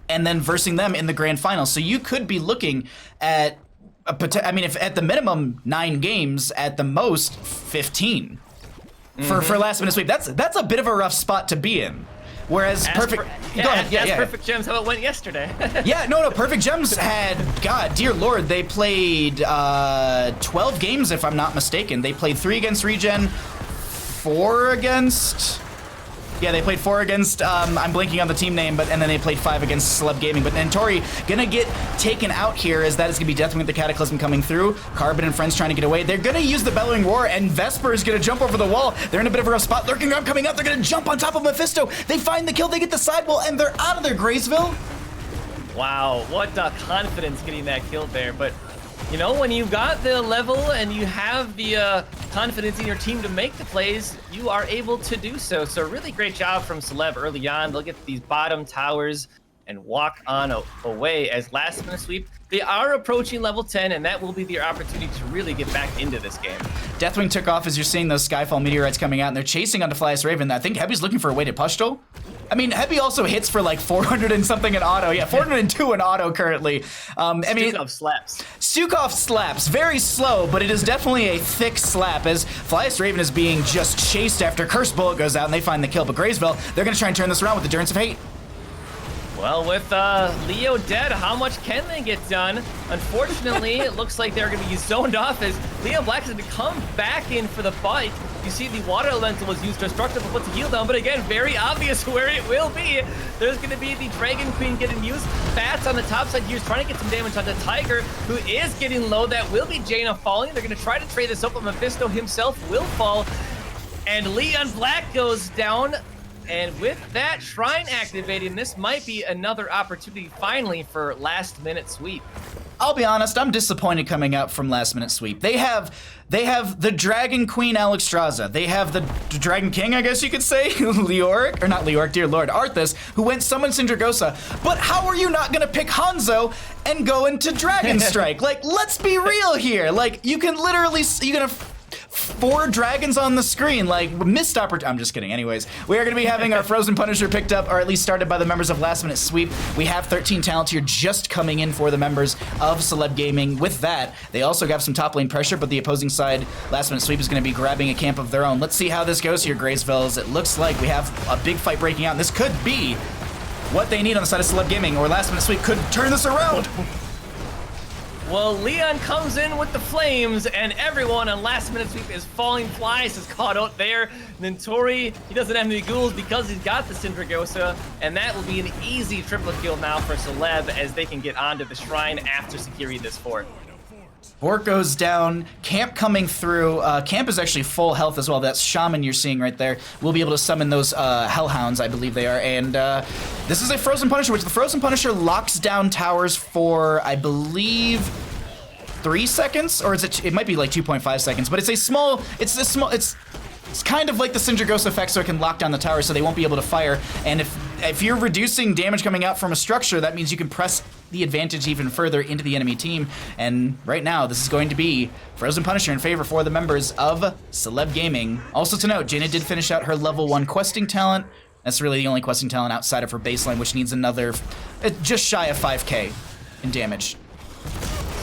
and then versing them in the grand final. So you could be looking at I mean, if at the minimum 9 games, at the most 15 for last minute sweep. That's a bit of a rough spot to be in. Whereas Perfect, go ahead. Yeah. Perfect Gems, how it went yesterday. Yeah, no, Perfect Gems had, God, dear Lord, they played 12 games if I'm not mistaken. They played 3 against Regen, 4 against. Yeah, they played 4 against, I'm blanking on the team name, and then they played 5 against Celeb Gaming. But Tori gonna get taken out here, as that is gonna be Deathwing with the Cataclysm coming through. Carbon and friends trying to get away. They're gonna use the Bellowing Roar, and Vesper is gonna jump over the wall. They're in a bit of a rough spot. Lurking Arm coming out. They're gonna jump on top of Mephisto. They find the kill. They get the sidewall, and they're out of there, Graysville. Wow, what confidence getting that kill there. But, you know, when you got the level and you have the confidence in your team to make the plays, you are able to do so. So really great job from Celeb early on. They'll get these bottom towers and walk on away as last minute sweep. They are approaching level 10, and that will be their opportunity to really get back into this game. Deathwing took off as you're seeing those Skyfall meteorites coming out, and they're chasing onto Flyest Raven. I think Heavy's looking for a way to push though. I mean, Heavy also hits for like 400 and something in auto. Yeah, 402 in auto currently. I mean, Stukov slaps. Stukov slaps. Very slow, but it is definitely a thick slap as Flyest Raven is being just chased after Cursed Bullet goes out and they find the kill. But Graysville, they're going to try and turn this around with the Endurance of Hate. Well, with Leo dead, how much can they get done? Unfortunately, it looks like they're going to be zoned off as Leo Black is going to come back in for the fight. You see the Water Elemental was used destructive to put the heal down, but again, very obvious where it will be. There's going to be the Dragon Queen getting used. Bats on the top side here is trying to get some damage onto Tiger, who is getting low. That will be Jaina falling. They're going to try to trade this up, but Mephisto himself will fall. And Leon Black goes down. And with that Shrine activating, this might be another opportunity finally for last minute sweep. I'll be honest, I'm disappointed coming out from last minute sweep. They have the Dragon Queen Alexstrasza. They have the Dragon King, I guess you could say, Leoric, or not Leoric, dear Lord, Arthas, who went summon Syndragosa. But how are you not gonna pick Hanzo and go into Dragon Strike? Like, let's be real here. Like, you can literally, you're gonna 4 dragons on the screen, like missed opportunity. I'm just kidding. Anyways, we are going to be having our Frozen Punisher picked up, or at least started by the members of Last Minute Sweep. We have 13 talents here just coming in for the members of Celeb Gaming. With that, they also got some top lane pressure, but the opposing side, Last Minute Sweep, is going to be grabbing a camp of their own. Let's see how this goes here, Graysville, as it looks like we have a big fight breaking out, and this could be what they need on the side of Celeb Gaming, or Last Minute Sweep could turn this around. Well, Leon comes in with the flames, and everyone on last minute sweep is falling. Flies is caught out there. And then Tori, he doesn't have any ghouls because he's got the Syndragosa, and that will be an easy triple kill now for Celeb as they can get onto the shrine after securing this fort. Fort goes down, Camp coming through. Camp is actually full health as well. That's Shaman you're seeing right there. We'll be able to summon those Hellhounds, I believe they are. And this is a Frozen Punisher, which the Frozen Punisher locks down towers for, I believe, 3 seconds? Or is it might be like 2.5 seconds, but it's kind of like the Syndragosa effect, so it can lock down the tower so they won't be able to fire. And if you're reducing damage coming out from a structure, that means you can press the advantage even further into the enemy team. And right now, this is going to be Frozen Punisher in favor for the members of Celeb Gaming. Also to note, Jaina did finish out her level 1 questing talent. That's really the only questing talent outside of her baseline, which needs another, just shy of 5k in damage.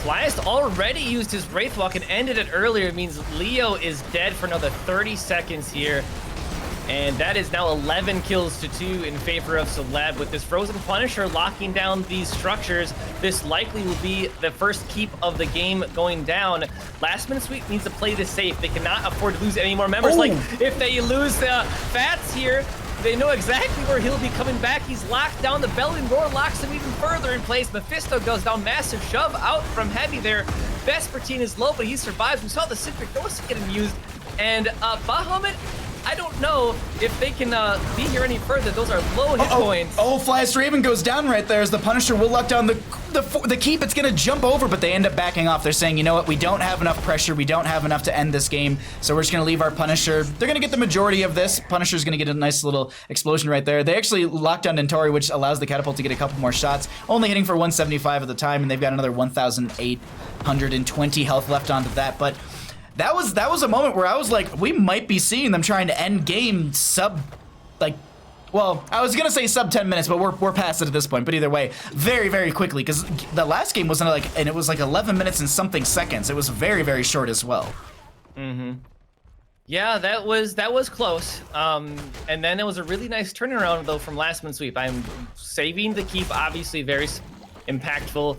Flyest already used his Wraithwalk and ended it earlier. It means Leo is dead for another 30 seconds here. And that is now 11 kills to 2 in favor of Celeb. With this Frozen Punisher locking down these structures, this likely will be the first keep of the game going down. Last Minute Sweep needs to play this safe. They cannot afford to lose any more members. Like, if they lose Fats here, they know exactly where he'll be coming back. He's locked down. The Bellowing Roar locks him even further in place. Mephisto goes down. Massive shove out from Heavy there. Vespertine is low, but he survives. We saw the Syndragosa getting used. And Bahamut, I don't know if they can be here any further. Those are low hit points. Flyest Raven goes down right there as the Punisher will lock down the keep. It's gonna jump over, but they end up backing off. They're saying, you know what, we don't have enough pressure. We don't have enough to end this game, so we're just gonna leave our Punisher. They're gonna get the majority of this. Punisher's gonna get a nice little explosion right there. They actually locked down Tori, which allows the catapult to get a couple more shots, only hitting for 175 at the time, and they've got another 1,820 health left onto that. But that was a moment where I was like, we might be seeing them trying to end game sub, like, Well, I was gonna say sub 10 minutes, but we're past it at this point. But either way, very, very quickly, because the last game wasn't like, and it was like 11 minutes and something seconds. It was very, very short as well. Yeah, that was close. And then it was a really nice turnaround though from last minute sweep. I'm saving the keep, obviously very impactful,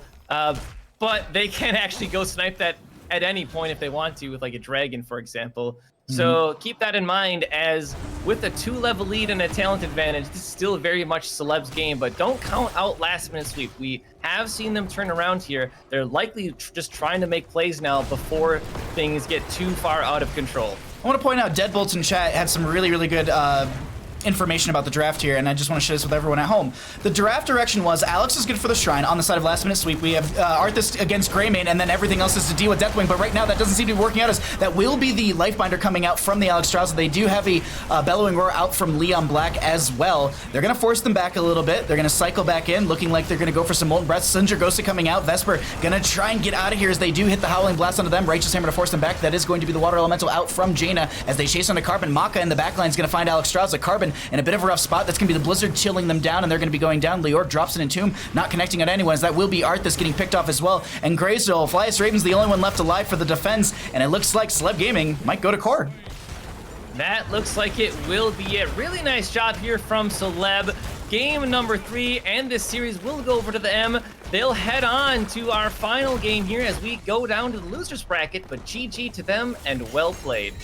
but they can actually go snipe that at any point if they want to, with like a dragon, for example. So keep that in mind, as with a 2-level lead and a talent advantage, this is still very much Celeb's game, but don't count out last minute sweep. We have seen them turn around here. They're likely just trying to make plays now before things get too far out of control. I want to point out Deadbolts in chat had some really, really good information about the draft here, and I just want to share this with everyone at home. The draft direction was Alex is good for the Shrine on the side of last minute sweep. We have Arthas against Greymane, and then everything else is to deal with Deathwing, but right now that doesn't seem to be working out, as that will be the Lifebinder coming out from the Alex Strauss. They do have a Bellowing Roar out from Leon Black as well. They're going to force them back a little bit. They're going to cycle back in, looking like they're going to go for some Molten Breath. Sindra Ghost coming out. Vesper going to try and get out of here as they do hit the Howling Blast onto them. Righteous Hammer to force them back. That is going to be the Water Elemental out from Jaina as they chase onto Carbon. Maka in the backline is going to find Alex Strauss. Carbon in a bit of a rough spot. That's going to be the Blizzard chilling them down, and they're going to be going down. Leoric drops in Entomb, not connecting on anyone, as that will be Arthas getting picked off as well. And Greysoul, Flyest Raven's the only one left alive for the defense, and it looks like Celeb Gaming might go to core. That looks like it will be it. Really nice job here from Celeb. Game number 3, and this series will go over to the M. They'll head on to our final game here as we go down to the losers bracket, but GG to them and well played.